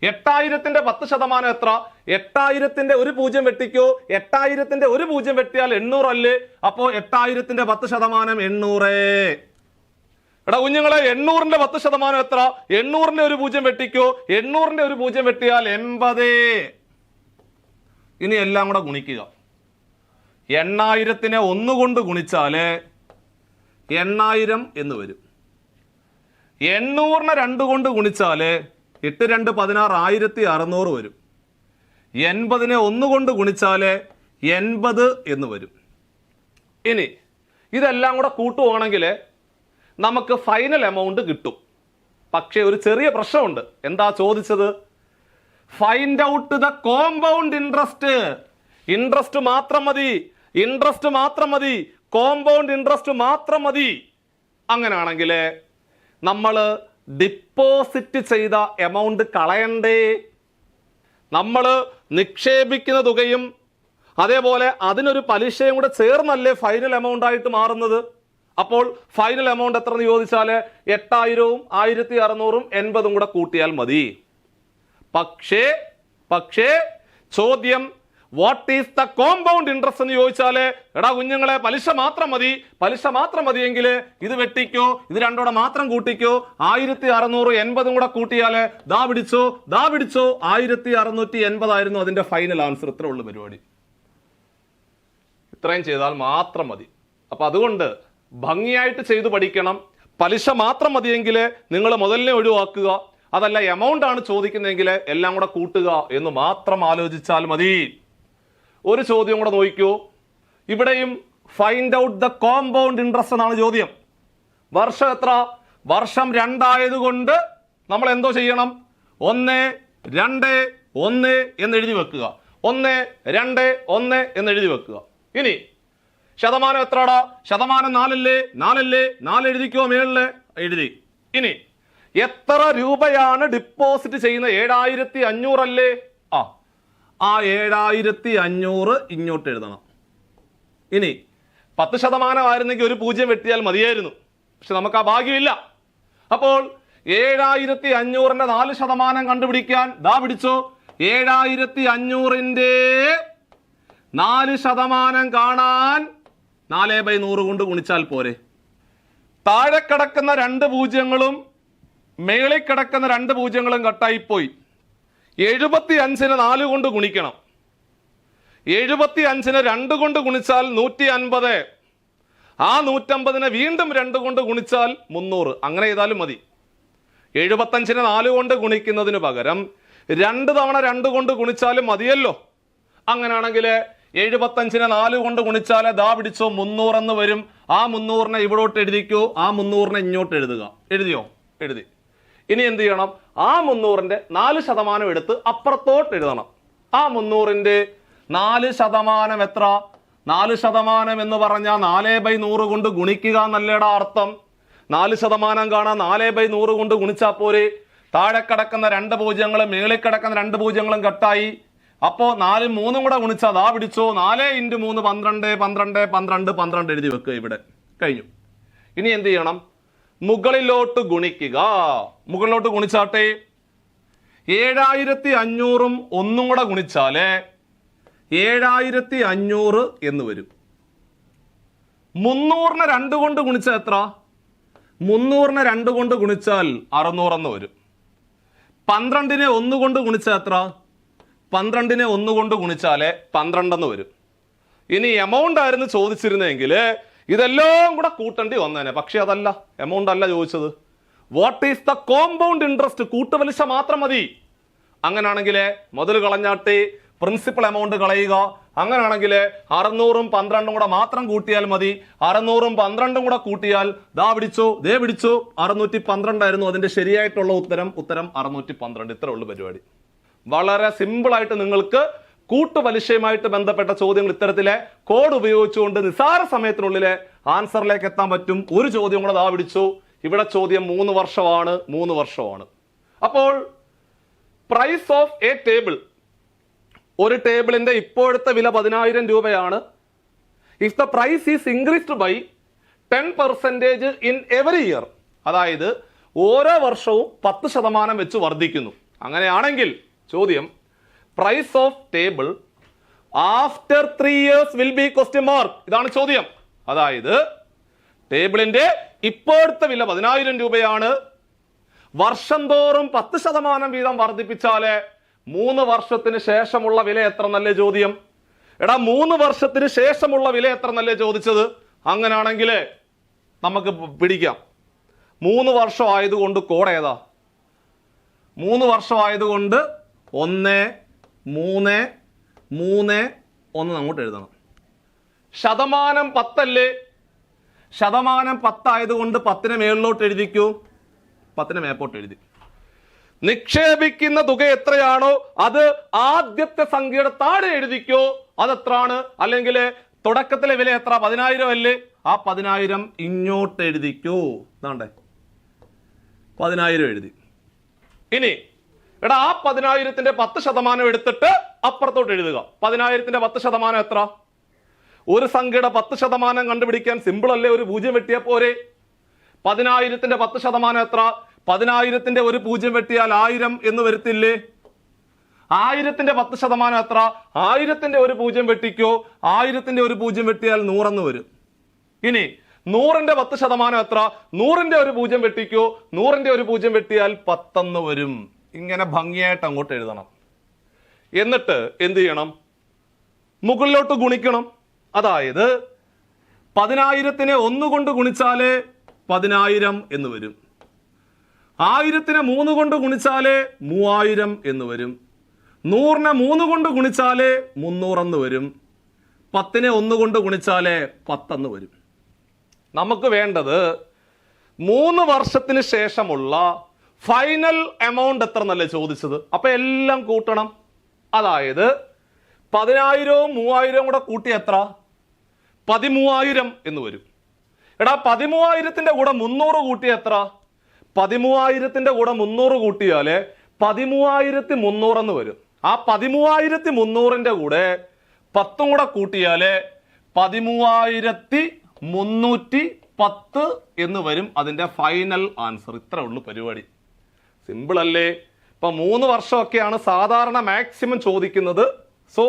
8,000-ന്റെ 10% എത്ര? 8,000-ന്റെ ഒരു 0 വെട്ടിക്കോ. 8,000-ന്റെ ഒരു 0 വെട്ടിയാൽ 800 അല്ലേ? അപ്പോ 8,000-ന്റെ 10% 800. എടാ കുഞ്ഞുങ്ങളെ, 800-ന്റെ 10% എത്ര? 800-ന്റെ ഒരു 0 വെട്ടിക്കോ. 800-ന്റെ ഒരു 0 വെട്ടിയാൽ 80. ഇനി എല്ലാം കൂടെ ഗുണിക്കുക. 8,000-നെ 1 കൊണ്ട് ഗുണിച്ചാല് 8,000 എന്ന് വരും. 800-നെ 2 കൊണ്ട് ഗുണിച്ചാല് 8 2 16 1,600 വരും. 80-നെ 1 കൊണ്ട് ഗുണിച്ചാല് 80 എന്ന് വരും. ഇനി ഇതെല്ലാം കൂടെ കൂട്ടുവാണെങ്കിൽ നമുക്ക് ഫൈനൽ എമൗണ്ട് കിട്ടും. പക്ഷേ ഒരു ചെറിയ പ്രശ്നമുണ്ട്. എന്താ ചോദിച്ചത്? Find out the compound interest. Interest മാത്രം മതി, ഇൻട്രസ്റ്റ് മാത്രം മതി, കോമ്പൗണ്ട് ഇൻട്രസ്റ്റ് മാത്രം മതി. അങ്ങനെയാണെങ്കിൽ നമ്മൾ ഡിപ്പോസിറ്റ് ചെയ്ത എമൗണ്ട് കളയണ്ടേ? നമ്മൾ നിക്ഷേപിക്കുന്ന തുകയും അതേപോലെ അതിനൊരു പലിശയും കൂടെ ചേർന്നല്ലേ ഫൈനൽ എമൗണ്ട് ആയിട്ട് മാറുന്നത്. അപ്പോൾ ഫൈനൽ എമൗണ്ട് എത്ര എന്ന് ചോദിച്ചാൽ 8,000-ഉം 1,600-ഉം 80-ഉം കൂടെ കൂട്ടിയാൽ മതി. പക്ഷേ ചോദ്യം what is the compound interest എന്ന് ചോദിച്ചാല്, എടാ കുഞ്ഞുങ്ങളെ പലിശ മാത്രം മതി, പലിശ മാത്രം മതിയെങ്കിൽ ഇത് വെട്ടിക്കോ, ഇത് രണ്ടോടെ മാത്രം കൂട്ടിക്കോ. 1,600 80-ഉം കൂടെ കൂട്ടിയാല് ദാ പിടിച്ചോ 1,680 ആയിരുന്നു അതിന്റെ ഫൈനൽ ആൻസർ. ഇത്രേ ഉള്ളു പരിപാടി. ഇത്രയും ചെയ്താൽ മാത്രം മതി. അപ്പൊ അതുകൊണ്ട് ഭംഗിയായിട്ട് ചെയ്തു പഠിക്കണം. പലിശ മാത്രം മതിയെങ്കിൽ നിങ്ങൾ മുതലിനെ ഒഴിവാക്കുക. അതല്ല എമൗണ്ട് ആണ് ചോദിക്കുന്നതെങ്കിൽ എല്ലാം കൂടെ കൂട്ടുക എന്ന് മാത്രം ആലോചിച്ചാൽ മതി. ഒരു ചോദ്യം കൂടെ നോക്കിക്കോ. ഇവിടെയും find out the compound interest എന്നാണ് ചോദ്യം. വർഷം എത്ര? വർഷം 2 ആയതുകൊണ്ട് നമ്മൾ എന്തോ ചെയ്യണം? 1 2 1 എന്ന് എഴുതി വെക്കുക. 1 2 1 എന്ന് എഴുതി വെക്കുക. ഇനി ശതമാനം എത്രടാ? ശതമാനം 4 അല്ലേ? 4 എഴുതിക്കോ. മേളില് എഴുതി. ഇനി എത്ര രൂപയാണ് ഡിപ്പോസിറ്റ് ചെയ്യുന്ന? 7,500 അല്ലേ? ആ 7,500 ഇങ്ങോട്ട് എഴുതണം. ഇനി 10% ആയിരുന്നെങ്കിൽ ഒരു 0 വെട്ടിയാൽ മതിയായിരുന്നു. പക്ഷെ നമുക്ക് ആ ഭാഗ്യമില്ല. അപ്പോൾ 7,500-ന്റെ 4% കണ്ടുപിടിക്കാൻ ദാ പിടിച്ചോ. 7,500-ന്റെ 4% കാണാൻ 4/100 കൊണ്ട് ഗുണിച്ചാൽ പോരെ. താഴെ കിടക്കുന്ന 2 പൂജ്യങ്ങളും മേളിൽ കിടക്കുന്ന 2 പൂജ്യങ്ങളും കട്ടായിപ്പോയി. 75-നെ 4 കൊണ്ട് ഗുണിക്കണം. 75-നെ 2 കൊണ്ട് ഗുണിച്ചാൽ 150. ആ 150-നെ വീണ്ടും 2 കൊണ്ട് ഗുണിച്ചാൽ 300. അങ്ങനെ ചെയ്താലും മതി. 75-നെ 4 കൊണ്ട് ഗുണിക്കുന്നതിന് പകരം 2 തവണ 2 കൊണ്ട് ഗുണിച്ചാലും മതിയല്ലോ. അങ്ങനെയാണെങ്കിൽ 75-നെ 4 കൊണ്ട് ഗുണിച്ചാൽ ദാ പിടിച്ചോ 300 എന്ന് വരും. ആ 300-നെ ഇവിടോട്ട് എഴുതിക്കോ, ആ 300-നെ ഇങ്ങോട്ട് എഴുതുക. എഴുതിയോ? എഴുതി. ഇനി എന്ത് ചെയ്യണം? ആ 300-ന്റെ 4% എടുത്ത് അപ്പുറത്തോട്ട് എഴുതണം. ആ 300-ന്റെ 4% എത്ര? 4% എന്ന് പറഞ്ഞാൽ 4/100 കൊണ്ട് ഗുണിക്കുക എന്നല്ലേടാ അർത്ഥം. 4% കാണാൻ 4/100 കൊണ്ട് ഗുണിച്ചാൽ പോരെ. താഴെ കിടക്കുന്ന 2 പൂജ്യങ്ങളും മേളിൽ കിടക്കുന്ന 2 പൂജ്യങ്ങളും കട്ടായി. അപ്പോ 4 3 കൂടെ ഗുണിച്ചാൽ ദാ പിടിച്ചോ 4 × 3 12 12 12 12 എഴുതി വെക്കുക. ഇവിടെ കഴിഞ്ഞു. ഇനി എന്ത് ചെയ്യണം? മുകളിലോട്ട് ഗുണിക്കുക. മുകളിലോട്ട് ഗുണിച്ചാട്ടെ. 7500-ഉം 1 കൂടെ ഗുണിച്ചാല് 7500 എന്ന് വരും. 300-നെ 2 കൊണ്ട് ഗുണിച്ചാൽ എത്ര? 300-നെ 2 കൊണ്ട് ഗുണിച്ചാൽ 600 എന്ന് വരും. 12-നെ 1 കൊണ്ട് ഗുണിച്ചാൽ എത്ര? 12-നെ 1 കൊണ്ട് ഗുണിച്ചാലേ 12 എന്ന് വരും. ഇനി എമൗണ്ട് ആയിരുന്നു ചോദിച്ചിരുന്നെങ്കിൽ ഇതെല്ലാം കൂടെ കൂട്ടേണ്ടി വന്നേനെ. പക്ഷെ അതല്ല, എമൗണ്ട് അല്ല ചോദിച്ചത്. What is the compound interest? കൂട്ടുപലിശ മാത്രം മതി. അങ്ങനെയാണെങ്കിൽ മുതൽ കളഞ്ഞാട്ടെ, പ്രിൻസിപ്പൽ എമൗണ്ട് കളയുക. അങ്ങനെയാണെങ്കിൽ 600-ഉം 12-ഉം കൂടെ മാത്രം കൂട്ടിയാൽ മതി. 600-ഉം 12-ഉം കൂടെ കൂട്ടിയാൽ ദാ പിടിച്ചോ, ദേ പിടിച്ചോ 612 ആയിരുന്നു അതിന്റെ ശരിയായിട്ടുള്ള ഉത്തരം. ഉത്തരം 612. ഇത്രേ ഉള്ളൂ പരിപാടി. വളരെ സിമ്പിൾ ആയിട്ട് നിങ്ങൾക്ക് കൂട്ടുപലിശയുമായിട്ട് ബന്ധപ്പെട്ട ചോദ്യങ്ങൾ ഇത്തരത്തിലെ കോഡ് ഉപയോഗിച്ചുകൊണ്ട് നിസാര സമയത്തിനുള്ളിൽ ആൻസറിലേക്ക് എത്താൻ പറ്റും. ഒരു ചോദ്യം കൂടെ ദാ പിടിച്ചു. ഇവിടെ ചോദ്യം 3 വർഷമാണ്. 3 വർഷമാണ്. അപ്പോൾ പ്രൈസ് ഓഫ് എ ടേബിൾ, ഒരു ടേബിളിന്റെ ഇപ്പോഴത്തെ വില 10,000 രൂപയാണ്. If the price is increased by 10% in every year, അതായത് ഓരോ വർഷവും 10% വെച്ച് വർദ്ധിക്കുന്നു. അങ്ങനെയാണെങ്കിൽ ചോദ്യം price of table after 3 years will be question mark. ഇതാണ് ചോദ്യം. അതായത് ടേബിളിന്റെ ഇപ്പോഴത്തെ വില 10,000 രൂപയാണ്. വർഷം തോറും 10% വീതം വർദ്ധിപ്പിച്ചാല് 3 വർഷത്തിന് ശേഷമുള്ള വില എത്ര എന്നല്ലേ ചോദ്യം. എടാ 3 വർഷത്തിന് ശേഷമുള്ള വില എത്ര എന്നല്ലേ ചോദിച്ചത്. അങ്ങനെയാണെങ്കിൽ നമുക്ക് പിടിക്കാം. 3 വർഷം ആയതുകൊണ്ട് കോഡ് ഏതാ? 3 വർഷം ആയതുകൊണ്ട് 1 3 3 1 അങ്ങോട്ട് എഴുതണം. ശതമാനം 10 അല്ലേ? ശതമാനം 10 ആയതുകൊണ്ട് 10-നെ മേളിലോട്ട് എഴുതിക്കൂ, 10-നെ മേപ്പോട്ട് എഴുതി. നിക്ഷേപിക്കുന്ന തുക എത്രയാണോ അത് ആദ്യത്തെ സംഖ്യയുടെ താഴെ എഴുതിക്കോ. അതെത്രാണ്? അല്ലെങ്കിൽ തുടക്കത്തിലെ വില എത്ര? 10,000 അല്ലേ? ആ 10,000 ഇങ്ങോട്ട് എഴുതിക്കോ. ഇതാണ്ടേ 10,000 എഴുതി. ഇനി എടാ ആ 10,000-ന്റെ 10% എടുത്തിട്ട് അപ്പുറത്തോട്ട് എഴുതുക. 10,000-ന്റെ 10% എത്ര? ഒരു സംഖ്യയുടെ 10% കണ്ടുപിടിക്കാൻ സിമ്പിൾ അല്ലേ? ഒരു 0 വെട്ടിയാൽ പോരെ. 10,000-ന്റെ 10% എത്ര? 10,000-ന്റെ ഒരു 0 വെട്ടിയാൽ 1000 എന്ന് വരത്തില്ലേ? 1000-ന്റെ 10% എത്ര? 1000-ന്റെ ഒരു 0 വെട്ടിക്കോ. 1000-ന്റെ ഒരു 0 വെട്ടിയാൽ 100 എന്ന് വരും. ഇനി 100-ന്റെ 10% എത്ര? 100-ന്റെ ഒരു 0 വെട്ടിക്കോ. 100-ന്റെ ഒരു 0 വെട്ടിയാൽ 10 എന്ന് വരും. ഇങ്ങനെ ഭംഗിയായിട്ട് അങ്ങോട്ട് എഴുതണം. എന്നിട്ട് എന്ത് ചെയ്യണം? മുകളിലോട്ട് ഗുണിക്കണം. അതായത് 10,000-നെ 1 കൊണ്ട് ഗുണിച്ചാലേ 10,000 എന്ന് വരും. 1000-നെ 3 കൊണ്ട് ഗുണിച്ചാലേ 3000 എന്ന് വരും. 100-നെ 3 കൊണ്ട് ഗുണിച്ചാലേ 300 എന്ന് വരും. 10-നെ 1 കൊണ്ട് ഗുണിച്ചാലേ 10 എന്ന് വരും. നമുക്ക് വേണ്ടത് 3 വർഷത്തിന് ശേഷമുള്ള ഫൈനൽ എമൗണ്ട് എത്ര എന്നല്ലേ ചോദിച്ചത്. അപ്പൊ എല്ലാം കൂട്ടണം. അതായത് 10,000-ഉം 3,000-ഉം കൂടെ കൂട്ടി എത്ര? 13,000 എന്ന് വരും. എടാ 13,000-ന്റെ കൂടെ 300 കൂട്ടി എത്ര? 13,000-ന്റെ കൂടെ 300 കൂട്ടിയാല് 13,300 എന്ന് വരും. ആ 13,300-ന്റെ കൂടെ 10 കൂടെ കൂട്ടിയാല് 13,310 എന്ന് വരും അതിന്റെ ഫൈനൽ ആൻസർ. ഇത്ര ഉള്ളു പരിപാടി. സിമ്പിൾ അല്ലേ? ഇപ്പൊ 3 വർഷമൊക്കെയാണ് സാധാരണ മാക്സിമം ചോദിക്കുന്നത്. സോ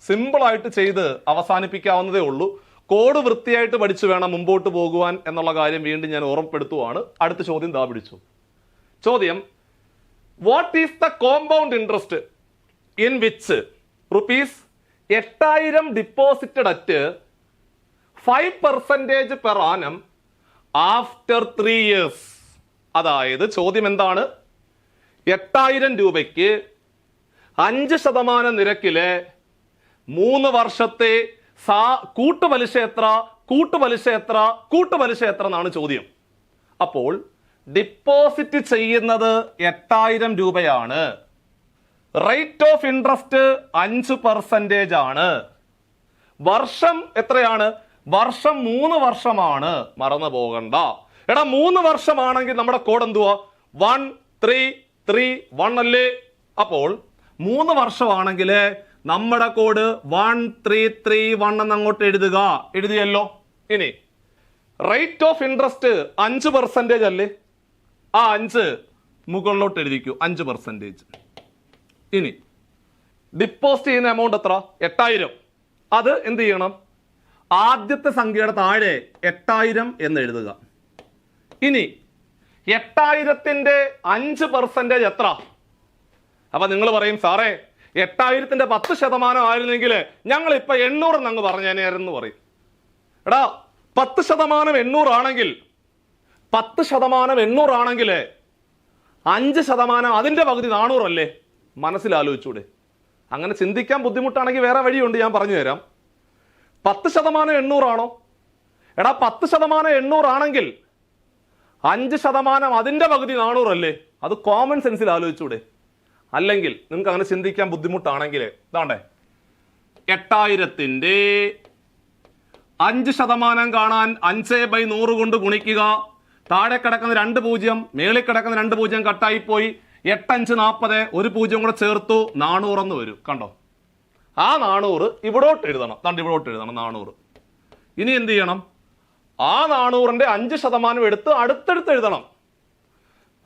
സിമ്പിൾ ആയിട്ട് ചെയ്ത് അവസാനിപ്പിക്കാവുന്നതേ ഉള്ളൂ. കോഡ് വൃത്തിയായിട്ട് പഠിച്ചു വേണം മുമ്പോട്ട് പോകുവാൻ എന്നുള്ള കാര്യം വീണ്ടും ഞാൻ ഓർമ്മപ്പെടുത്തുവാണ്. അടുത്ത ചോദ്യം ദാ പിടിച്ചു. ചോദ്യം, what is the compound interest in which rupees 8000 deposited at 5% per annum after 3 years? അതായത് ചോദ്യം എന്താണ്? 8000 രൂപയ്ക്ക് 5% നിരക്കില് 3 വർഷത്തെ കൂട്ടുപലിശ എത്ര എന്നാണ് ചോദ്യം. അപ്പോൾ ഡിപ്പോസിറ്റ് ചെയ്യുന്നത് 8000 രൂപയാണ്. റേറ്റ് ഓഫ് ഇൻട്രസ്റ്റ് 5% ആണ്. വർഷം എത്രയാണ്? വർഷം 3 വർഷമാണ്. മറന്നു പോകണ്ട. എടാ 3 വർഷമാണെങ്കിൽ നമ്മുടെ കോഡ് എന്തുവാ? 1331 അല്ലേ? അപ്പോൾ 3 വർഷമാണെങ്കിൽ നമ്മുടെ കോഡ് 1331 എന്ന് അങ്ങോട്ട് എഴുതുക. എഴുതിയല്ലോ. ഇനി റേറ്റ് ഓഫ് ഇൻട്രസ്റ്റ് 5% അല്ലേ? ആ 5 മുകളിലോട്ട് എഴുതിക്കൂ, 5%. ഇനി ഡിപ്പോസിറ്റ് ചെയ്യുന്ന എമൗണ്ട് എത്ര? 8000. അത് എന്ത് ചെയ്യണം? ആദ്യത്തെ സംഖ്യയുടെ താഴെ 8000 എന്ന് എഴുതുക. ഇനി 8000ന്റെ 5% എത്ര? അപ്പൊ നിങ്ങൾ പറയും, സാറേ 8000ന്റെ 10% ആയിരുന്നെങ്കിൽ ഞങ്ങൾ ഇപ്പൊ 800 എന്നങ്ങ് പറഞ്ഞേനെന്ന് പറയും. എടാ 10% 800 ആണെങ്കിൽ 5% അതിന്റെ പകുതി 400 അല്ലേ? മനസ്സിലാലോചിച്ചൂടെ? അങ്ങനെ ചിന്തിക്കാൻ ബുദ്ധിമുട്ടാണെങ്കിൽ വേറെ വഴിയുണ്ട്, ഞാൻ പറഞ്ഞു തരാം. 10% 800 ആണോ? എടാ 10% 800 ആണെങ്കിൽ 5% അതിന്റെ പകുതി 400 അല്ലേ? അത് കോമൺ സെൻസിൽ ആലോചിച്ചൂടെ? അല്ലെങ്കിൽ നിങ്ങൾക്ക് അങ്ങനെ ചിന്തിക്കാൻ ബുദ്ധിമുട്ടാണെങ്കിൽ ഇതാണ്ടേ, 8000ന്റെ 5% കാണാൻ 5/100 കൊണ്ട് ഗുണിക്കുക. താഴെ കിടക്കുന്ന 2 0, മേളിൽ കിടക്കുന്ന 2 0 കട്ടായി പോയി. 8 5 40, ഒരു 0 കൂടെ ചേർത്തു 400 എന്ന് വരും. കണ്ടോ? ആ 400 ഇവിടോട്ട് എഴുതണം. ഇവിടോട്ട് എഴുതണം 400. ഇനി എന്ത് ചെയ്യണം? ആ 400ന്റെ 5% എടുത്ത് അടുത്തടുത്ത് എഴുതണം.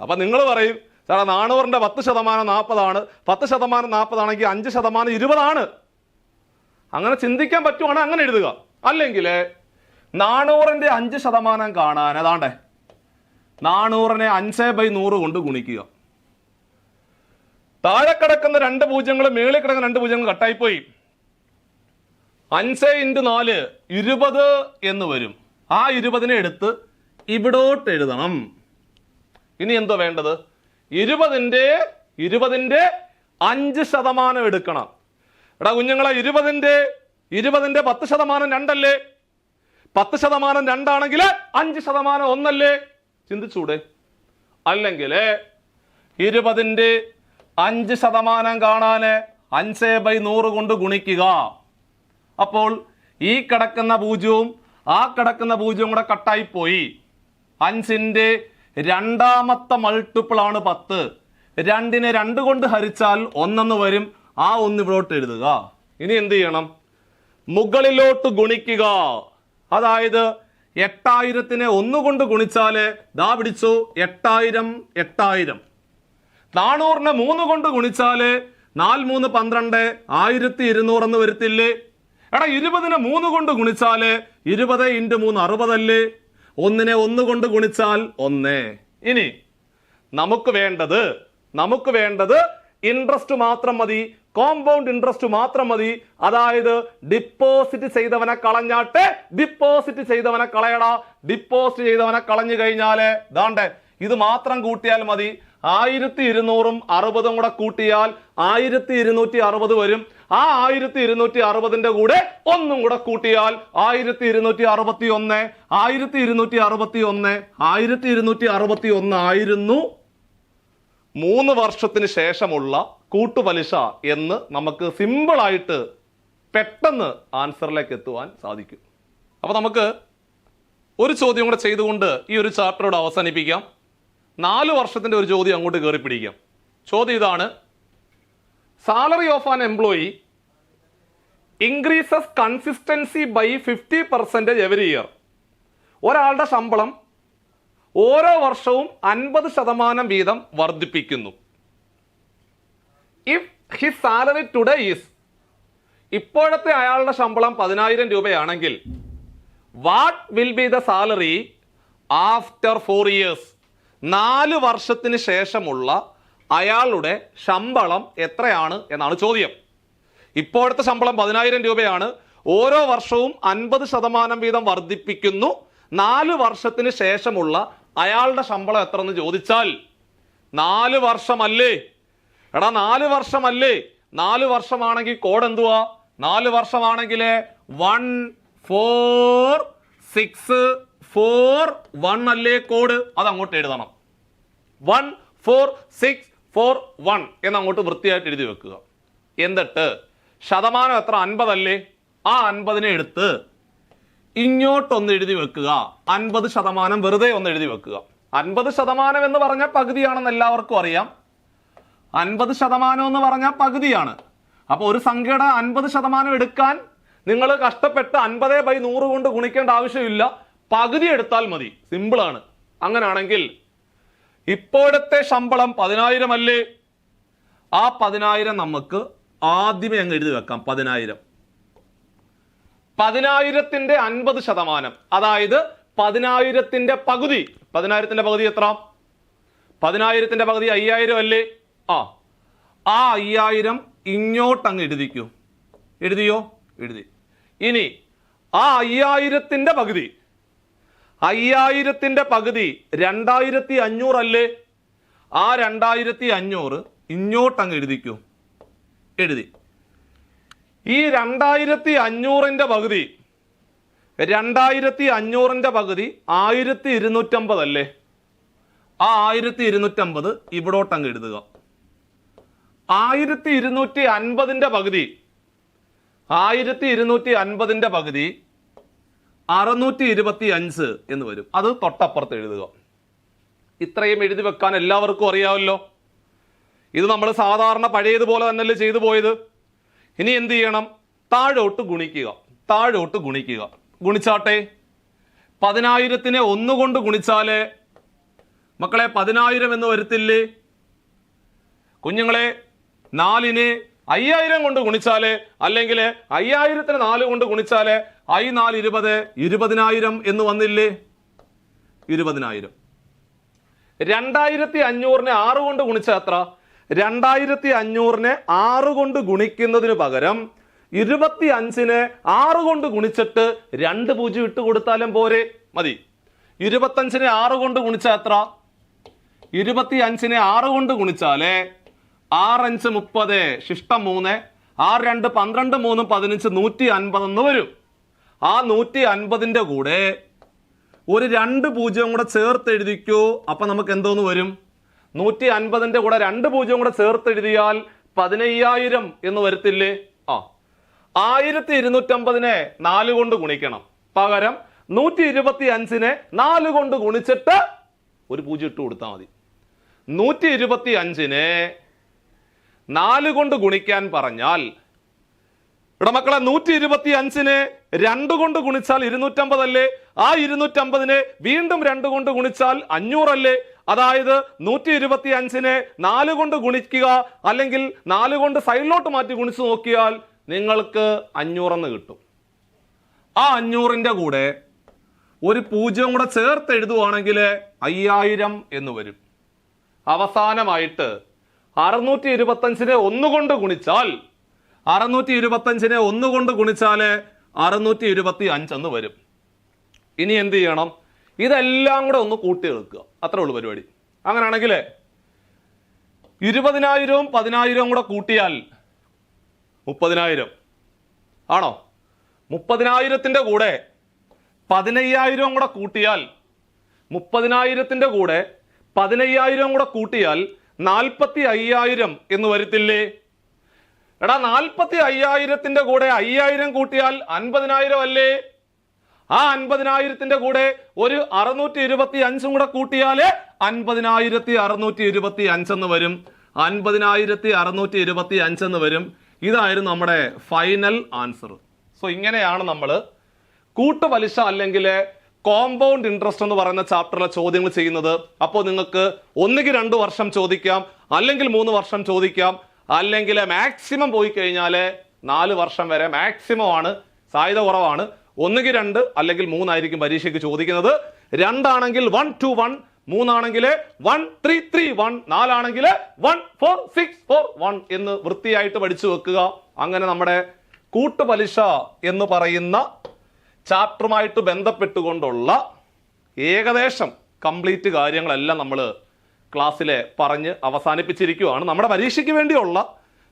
അപ്പൊ നിങ്ങൾ പറയും, സാറേ 400ന്റെ 10% 40 ആണ്. 10% 40 ആണെങ്കിൽ 5% 20 ആണ്. അങ്ങനെ ചിന്തിക്കാൻ പറ്റുവാണെങ്കിൽ അങ്ങനെ എഴുതുക. അല്ലെങ്കിൽ 400ന്റെ 5% കാണാൻ അതാണ്ടേ 400നെ 5/100 കൊണ്ട് ഗുണിക്കുക. താഴെ കിടക്കുന്ന 2 0 മേളിൽ കിടക്കുന്ന 2 0 കട്ടായിപ്പോയി. 5 × 4 20 എന്ന് വരും. ആ 20നെ എടുത്ത് ഇവിടോട്ട് എഴുതണം. ഇനി എന്തോ വേണ്ടത്? 20ന്റെ 5% എടുക്കണം. എടാ കുഞ്ഞുങ്ങളെ 20ന്റെ 10% 2 അല്ലേ? 10% 2 ആണെങ്കിൽ 5% 1 അല്ലേ? ചിന്തിച്ചൂടെ? അല്ലെങ്കിൽ 20ന്റെ 5% കാണാന് 5/100 കൊണ്ട് ഗുണിക്കുക. അപ്പോൾ ഈ കിടക്കുന്ന 0 ആ കിടക്കുന്ന 0 കൂടെ കട്ടായി പോയി. 5ന്റെ രണ്ടാമത്തെ മൾട്ടിപ്പിൾ ആണ് 10. 2നെ 2 കൊണ്ട് ഹരിച്ചാൽ 1 വരും. ആ 1 ഇവിടോട്ട് എഴുതുക. ഇനി എന്ത് ചെയ്യണം? മുകളിലോട്ട് ഗുണിക്കുക. അതായത് 8000നെ 1 കൊണ്ട് ഗുണിച്ചാല് ദാ പിടിച്ചു 8000. 400നെ 3 കൊണ്ട് ഗുണിച്ചാല് 4 3 12 1200 എന്ന് വരത്തില്ലേ? എടാ 20നെ 3 കൊണ്ട് ഗുണിച്ചാല് 20 × 3 60 അല്ലേ? 1നെ 1 കൊണ്ട് ഗുണിച്ചാൽ 1. ഇനി നമുക്ക് വേണ്ടത് ഇൻട്രസ്റ്റ് മാത്രം മതി, കോമ്പൗണ്ട് ഇൻട്രസ്റ്റ് മാത്രം മതി. അതായത് ഡിപ്പോസിറ്റ് ചെയ്തവനെ കളഞ്ഞാട്ടെ, ഡിപ്പോസിറ്റ് ചെയ്തവനെ കളയടാ. ഡിപ്പോസിറ്റ് ചെയ്തവനെ കളഞ്ഞു കഴിഞ്ഞാല് ദാണ്ടെ ഇത് മാത്രം കൂട്ടിയാൽ മതി. 1200ഉം 60ഉം കൂടെ കൂട്ടിയാൽ 1260 വരും. ആ 1260ന്റെ കൂടെ 1 കൂടെ കൂട്ടിയാൽ 1261. 1261 ആയിരുന്നു 3 വർഷത്തിന് ശേഷമുള്ള കൂട്ടുപലിശ എന്ന് നമുക്ക് സിമ്പിളായിട്ട് പെട്ടെന്ന് ആൻസറിലേക്ക് എത്തുവാൻ സാധിക്കും. അപ്പൊ നമുക്ക് ഒരു ചോദ്യം കൂടെ ചെയ്തുകൊണ്ട് ഈ ഒരു ചാപ്റ്ററോട് അവസാനിപ്പിക്കാം. 4 വർഷത്തിന്റെ ഒരു ചോദ്യം അങ്ങോട്ട് കയറി പിടിക്കാം. ചോദ്യം ഇതാണ്: salary of an employee increases consistency by 50% every year. ഒരാളുടെ ശമ്പളം ഓരോ വർഷവും 50% വീതം വർദ്ധിപ്പിക്കുന്നു. If his salary today is, ഇപ്പോഴത്തെ അയാളുടെ ശമ്പളം 10000 രൂപയാണെങ്കിൽ what will be the salary after 4 years? 4 വർഷത്തിന് ശേഷമുള്ള അയാളുടെ ശമ്പളം എത്രയാണ് എന്നാണ് ചോദ്യം. ഇപ്പോഴത്തെ ശമ്പളം 10,000 രൂപയാണ്. ഓരോ വർഷവും 50% വീതം വർദ്ധിപ്പിക്കുന്നു. 4 വർഷത്തിന് ശേഷമുള്ള അയാളുടെ ശമ്പളം എത്ര എന്ന് ചോദിച്ചാൽ 4 വർഷമല്ലേ? എടാ 4 വർഷമല്ലേ? 4 വർഷമാണെങ്കിൽ കോഡ് എന്തുവാ? 4 വർഷമാണെങ്കിൽ 14641 അല്ലേ കോഡ്? അത് അങ്ങോട്ട് എഴുതണം. 14641 എന്ന് അങ്ങോട്ട് വൃത്തിയായിട്ട് എഴുതി വെക്കുക. എന്നിട്ട് ശതമാനം എത്ര? 50 അല്ലേ? ആ 50നെ എടുത്ത് ഇങ്ങോട്ടൊന്ന് എഴുതി വെക്കുക. 50% വെറുതെ ഒന്ന് എഴുതി വെക്കുക. 50% എന്ന് പറഞ്ഞാൽ പകുതിയാണെന്ന് എല്ലാവർക്കും അറിയാം. 50% എന്ന് പറഞ്ഞാൽ പകുതിയാണ്. അപ്പൊ ഒരു സംഖ്യയുടെ 50% എടുക്കാൻ നിങ്ങൾ കഷ്ടപ്പെട്ട് 50/100 കൊണ്ട് ഗുണിക്കേണ്ട ആവശ്യമില്ല. പകുതി എടുത്താൽ മതി. സിമ്പിളാണ്. അങ്ങനെയാണെങ്കിൽ ഇപ്പോഴത്തെ ശമ്പളം 10,000 അല്ലേ? ആ 10,000 നമുക്ക് ആദ്യമേ അങ്ങ് എഴുതി വെക്കാം. 10,000 10,000ന്റെ 50%, അതായത് 10,000ന്റെ പകുതി. 10,000ന്റെ പകുതി എത്ര? 10,000ന്റെ പകുതി 5,000 അല്ലേ? ആ 5,000 ഇങ്ങോട്ടങ്ങ് എഴുതിക്കൂ. എഴുതിയോ? എഴുതി. ഇനി ആ 5,000ന്റെ പകുതി 2,500 അല്ലേ? ആ 2,500 ഇങ്ങോട്ടങ്ങ് എഴുതിക്കൂ. എഴുതി. ഈ 2,500ന്റെ പകുതി 1,250 അല്ലേ? ആ 1,250 ഇവിടോട്ടങ്ങ് എഴുതുക. 1,250ന്റെ പകുതി 625 എന്ന് വരും. അത് തൊട്ടപ്പുറത്ത് എഴുതുക. ഇത്രയും എഴുതി വെക്കാൻ എല്ലാവർക്കും അറിയാമല്ലോ. ഇത് നമ്മൾ സാധാരണ പഴയതുപോലെ തന്നെയല്ലേ ചെയ്തു പോയത്. ഇനി എന്ത് ചെയ്യണം? താഴോട്ട് ഗുണിക്കുക. താഴോട്ട് ഗുണിക്കുക. ഗുണിച്ചാട്ടെ. 10,000നെ 1 കൊണ്ട് ഗുണിച്ചാല് മക്കളെ 10,000 എന്ന് വരത്തില്ലേ? കുഞ്ഞുങ്ങളെ 4നെ 5,000 കൊണ്ട് ഗുണിച്ചാല്, അല്ലെങ്കിൽ 5,000നെ 4 കൊണ്ട് ഗുണിച്ചാല് 4 20 20,000 എന്ന് വന്നില്ലേ? 20,000. 2,500നെ 6 കൊണ്ട് ഗുണിച്ചാൽ എത്ര? 2,500നെ 6 കൊണ്ട് ഗുണിക്കുന്നതിന് പകരം 25നെ 6 കൊണ്ട് ഗുണിച്ചിട്ട് 2 0 ഇട്ട് കൊടുത്താലും പോരെ? മതി. 25നെ 6 കൊണ്ട് ഗുണിച്ചാൽ എത്ര? 25നെ 6 കൊണ്ട് ഗുണിച്ചാലേ 6 5 30 ശിഷ്ടം 3 6 2 12 3 15 150 എന്ന് വരും. ആ 150ന്റെ കൂടെ ഒരു 2 0 കൂടെ ചേർത്ത് എഴുതിക്കോ. അപ്പൊ നമുക്ക് എന്തോന്ന് വരും? 150ന്റെ കൂടെ 2 0 കൂടെ ചേർത്ത് എഴുതിയാൽ 15,000 എന്ന് വരത്തില്ലേ? 1,250നെ 4 കൊണ്ട് ഗുണിക്കണം. പകരം 125നെ 4 കൊണ്ട് ഗുണിച്ചിട്ട് ഒരു 0 ഇട്ട് കൊടുത്താൽ മതി. 125നെ 4 കൊണ്ട് ഗുണിക്കാൻ പറഞ്ഞാൽ ഇവിടെ മക്കളെ 125നെ 2 കൊണ്ട് ഗുണിച്ചാൽ 250 അല്ലേ? ആ 250നെ വീണ്ടും 2 കൊണ്ട് ഗുണിച്ചാൽ 500 അല്ലേ? അതായത് 125നെ 4 കൊണ്ട് ഗുണിക്കുക, അല്ലെങ്കിൽ 4 കൊണ്ട് സൈഡിലോട്ട് മാറ്റി ഗുണിച്ച് നോക്കിയാൽ നിങ്ങൾക്ക് 500 എന്ന് കിട്ടും. ആ 500ന്റെ കൂടെ ഒരു 0 കൂടെ ചേർത്ത് എഴുതുവാണെങ്കിൽ 5,000 എന്ന് വരും. അവസാനമായിട്ട് 625നെ 1 കൊണ്ട് ഗുണിച്ചാൽ 625 എന്ന് വരും. ഇനി എന്ത് ചെയ്യണം? ഇതെല്ലാം കൂടെ ഒന്ന് കൂട്ടി എടുക്കുക. അത്രേ ഉള്ളൂ പരിപാടി. അങ്ങനെയാണെങ്കിൽ 20,000വും 10,000വും കൂടെ കൂട്ടിയാൽ 30,000 ആണോ? 30,000ത്തിന്റെ കൂടെ 15,000 കൂടെ കൂട്ടിയാൽ 30,000ത്തിന്റെ കൂടെ 15,000 കൂടെ കൂട്ടിയാൽ 45,000 എന്ന് വരത്തില്ലേ? എടാ 45,000ത്തിന്റെ കൂടെ 5,000 കൂട്ടിയാൽ 50,000 അല്ലേ? ആ 50,000ത്തിന്റെ കൂടെ ഒരു 625 കൂടെ കൂട്ടിയാല് 50,625 എന്ന് വരും. 50,625 എന്ന് വരും. ഇതായിരുന്നു നമ്മുടെ ഫൈനൽ ആൻസർ. സോ ഇങ്ങനെയാണ് നമ്മൾ കൂട്ടുപലിശ അല്ലെങ്കിൽ കോമ്പൗണ്ട് ഇൻട്രസ്റ്റ് എന്ന് പറയുന്ന ചാപ്റ്ററിലെ ചോദ്യങ്ങൾ ചെയ്യുന്നത്. അപ്പോൾ നിങ്ങൾക്ക് ഒന്നുകിൽ 2 വർഷം ചോദിക്കാം, അല്ലെങ്കിൽ 3 വർഷം ചോദിക്കാം, അല്ലെങ്കിൽ മാക്സിമം പോയി കഴിഞ്ഞാൽ 4 വർഷം വരെ മാക്സിമം ആണ്. സാധ്യത കുറവാണ്. ഒന്നുകിൽ 2 അല്ലെങ്കിൽ 3 ആയിരിക്കും പരീക്ഷയ്ക്ക് ചോദിക്കുന്നത്. 2 ആണെങ്കിൽ 1 to 1, 3 ആണെങ്കിൽ 1331, 4 ആണെങ്കിൽ 14641 എന്ന് വൃത്തിയായിട്ട് പഠിച്ചു വെക്കുക. അങ്ങനെ നമ്മുടെ കൂട്ടുപലിശ എന്ന് പറയുന്ന ചാപ്റ്ററുമായിട്ട് ബന്ധപ്പെട്ടുകൊണ്ടുള്ള ഏകദേശം കംപ്ലീറ്റ് കാര്യങ്ങളെല്ലാം നമ്മൾ ക്ലാസ്സിലെ പറഞ്ഞ് അവസാനിപ്പിച്ചിരിക്കുകയാണ്. നമ്മുടെ പരീക്ഷയ്ക്ക് വേണ്ടിയുള്ള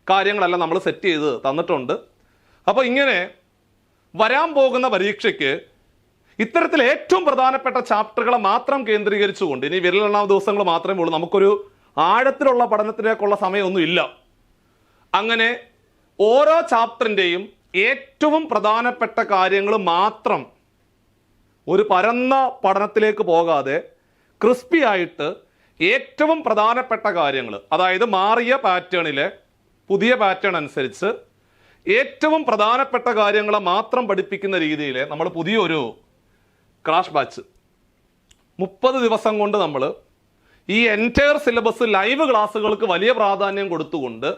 കാര്യങ്ങളെല്ലാം നമ്മൾ സെറ്റ് ചെയ്ത് തന്നിട്ടുണ്ട്. അപ്പോൾ ഇങ്ങനെ വരാൻ പോകുന്ന പരീക്ഷയ്ക്ക് ഇത്തരത്തിൽ ഏറ്റവും പ്രധാനപ്പെട്ട ചാപ്റ്ററുകളെ മാത്രം കേന്ദ്രീകരിച്ചുകൊണ്ട്, ഇനി വിരലെണ്ണാവ് ദിവസങ്ങൾ മാത്രമേ ഉള്ളൂ, നമുക്കൊരു ആഴത്തിലുള്ള പഠനത്തിലേക്കുള്ള സമയമൊന്നും ഇല്ല. അങ്ങനെ ഓരോ ചാപ്റ്ററിൻ്റെയും ഏറ്റവും പ്രധാനപ്പെട്ട കാര്യങ്ങൾ മാത്രം ഒരു പരന്ന പഠനത്തിലേക്ക് പോകാതെ ക്രിസ്പി ആയിട്ട് ഏറ്റവും പ്രധാനപ്പെട്ട കാര്യങ്ങൾ, അതായത് മാറിയ പാറ്റേണിലെ പുതിയ പാറ്റേൺ അനുസരിച്ച് ഏറ്റവും പ്രധാനപ്പെട്ട കാര്യങ്ങളെ മാത്രം പഠിപ്പിക്കുന്ന രീതിയിൽ നമ്മൾ പുതിയൊരു ക്രാഷ് ബാച്ച് 30 ദിവസം കൊണ്ട് നമ്മൾ ഈ എൻറ്റയർ സിലബസ് ലൈവ് ക്ലാസ്സുകൾക്ക് വലിയ പ്രാധാന്യം കൊടുത്തുകൊണ്ട്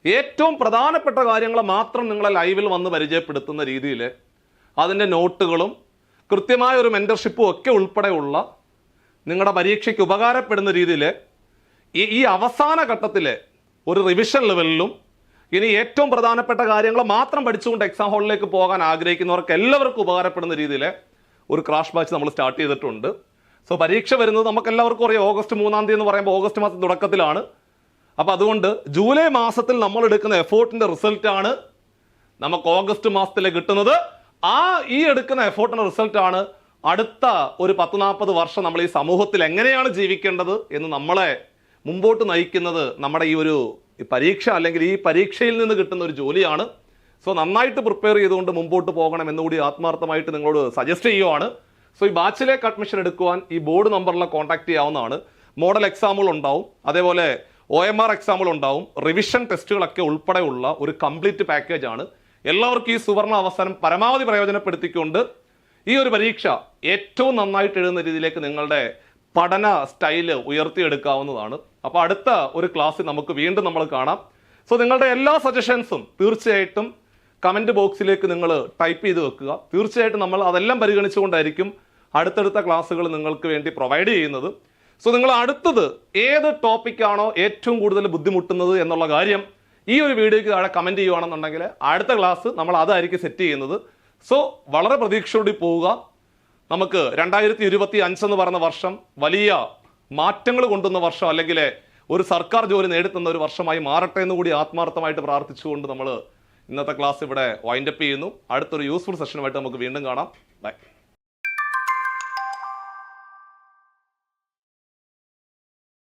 ഏറ്റവും പ്രധാനപ്പെട്ട കാര്യങ്ങളെ മാത്രം നിങ്ങളെ ലൈവിൽ വന്ന് പരിചയപ്പെടുത്തുന്ന രീതിയിൽ അതിൻ്റെ നോട്ടുകളും കൃത്യമായ ഒരു മെൻറ്റർഷിപ്പും ഒക്കെ ഉൾപ്പെടെയുള്ള നിങ്ങളുടെ പരീക്ഷയ്ക്ക് ഉപകാരപ്പെടുന്ന രീതിയിൽ ഈ അവസാന ഘട്ടത്തിലെ ഒരു റിവിഷൻ ലെവലിലും ഇനി ഏറ്റവും പ്രധാനപ്പെട്ട കാര്യങ്ങൾ മാത്രം പഠിച്ചുകൊണ്ട് എക്സാം ഹാളിലേക്ക് പോകാൻ ആഗ്രഹിക്കുന്നവർക്ക് എല്ലാവർക്കും ഉപകാരപ്പെടുന്ന രീതിയിൽ ഒരു ക്രാഷ് ബാച്ച് നമ്മൾ സ്റ്റാർട്ട് ചെയ്തിട്ടുണ്ട്. സോ പരീക്ഷ വരുന്നത് നമുക്ക് എല്ലാവർക്കും അറിയാം, ഓഗസ്റ്റ് 3-ാം തീയതി എന്ന് പറയുമ്പോൾ ഓഗസ്റ്റ് മാസം തുടക്കത്തിലാണ്. അപ്പോൾ അതുകൊണ്ട് ജൂലൈ മാസത്തിൽ നമ്മൾ എടുക്കുന്ന എഫേർട്ടിന്റെ റിസൾട്ടാണ് നമുക്ക് ഓഗസ്റ്റ് മാസത്തിൽ കിട്ടുന്നത്. ഈ എടുക്കുന്ന എഫേർട്ടിന്റെ റിസൾട്ടാണ് അടുത്ത ഒരു 10-40 വർഷം നമ്മൾ ഈ സമൂഹത്തിൽ എങ്ങനെയാണ് ജീവിക്കേണ്ടത് എന്ന് നമ്മളെ മുമ്പോട്ട് നയിക്കുന്നത്. നമ്മുടെ ഈ ഒരു പരീക്ഷ അല്ലെങ്കിൽ ഈ പരീക്ഷയിൽ നിന്ന് കിട്ടുന്ന ഒരു ജോലിയാണ്. സോ നന്നായിട്ട് പ്രിപ്പയർ ചെയ്തുകൊണ്ട് മുമ്പോട്ട് പോകണം എന്നുകൂടി ആത്മാർത്ഥമായിട്ട് നിങ്ങളോട് സജസ്റ്റ് ചെയ്യുവാണ്. സോ ഈ ബാച്ചിലേക്ക് അഡ്മിഷൻ എടുക്കുവാൻ ഈ ബോർഡ് നമ്പറിൽ കോൺടാക്ട് ചെയ്യാവുന്നതാണ്. മോഡൽ എക്സാമുകൾ ഉണ്ടാവും, അതേപോലെ OMR എക്സാമുകൾ ഉണ്ടാവും, റിവിഷൻ ടെസ്റ്റുകളൊക്കെ ഉൾപ്പെടെയുള്ള ഒരു കംപ്ലീറ്റ് പാക്കേജ് ആണ്. എല്ലാവർക്കും ഈ സുവർണ അവസരം പരമാവധി പ്രയോജനപ്പെടുത്തിക്കൊണ്ട് ഈ ഒരു പരീക്ഷ ഏറ്റവും നന്നായിട്ട് എഴുതുന്ന രീതിയിലേക്ക് നിങ്ങളുടെ പഠന സ്റ്റൈല് ഉയർത്തിയെടുക്കാവുന്നതാണ്. അപ്പോൾ അടുത്ത ഒരു ക്ലാസ്സിൽ നമുക്ക് വീണ്ടും നമ്മൾ കാണാം. സോ നിങ്ങളുടെ എല്ലാ സജഷൻസും തീർച്ചയായിട്ടും കമൻറ്റ് ബോക്സിലേക്ക് നിങ്ങൾ ടൈപ്പ് ചെയ്ത് വെക്കുക. തീർച്ചയായിട്ടും നമ്മൾ അതെല്ലാം പരിഗണിച്ചുകൊണ്ടായിരിക്കും അടുത്തടുത്ത ക്ലാസ്സുകൾ നിങ്ങൾക്ക് വേണ്ടി പ്രൊവൈഡ് ചെയ്യുന്നത്. സോ നിങ്ങൾ അടുത്തത് ഏത് ടോപ്പിക്കാണോ ഏറ്റവും കൂടുതൽ ബുദ്ധിമുട്ടുന്നത് എന്നുള്ള കാര്യം ഈ ഒരു വീഡിയോയ്ക്ക് താഴെ കമൻറ്റ് ചെയ്യുകയാണെന്നുണ്ടെങ്കിൽ അടുത്ത ക്ലാസ് നമ്മൾ അതായിരിക്കും സെറ്റ് ചെയ്യുന്നത്. സോ വളരെ പ്രതീക്ഷയോടെ പോവുക. നമുക്ക് 2025 എന്ന് പറയുന്ന വർഷം വലിയ മാറ്റങ്ങൾ കൊണ്ടുവന്ന വർഷം, അല്ലെങ്കിൽ ഒരു സർക്കാർ ജോലി നേടിത്തുന്ന ഒരു വർഷമായി മാറട്ടെ എന്ന് കൂടി ആത്മാർത്ഥമായിട്ട് പ്രാർത്ഥിച്ചുകൊണ്ട് നമ്മൾ ഇന്നത്തെ ക്ലാസ് ഇവിടെ വൈൻഡപ്പ് ചെയ്യുന്നു. അടുത്തൊരു യൂസ്ഫുൾ സെഷനുമായിട്ട് നമുക്ക് വീണ്ടും കാണാം. ബൈ.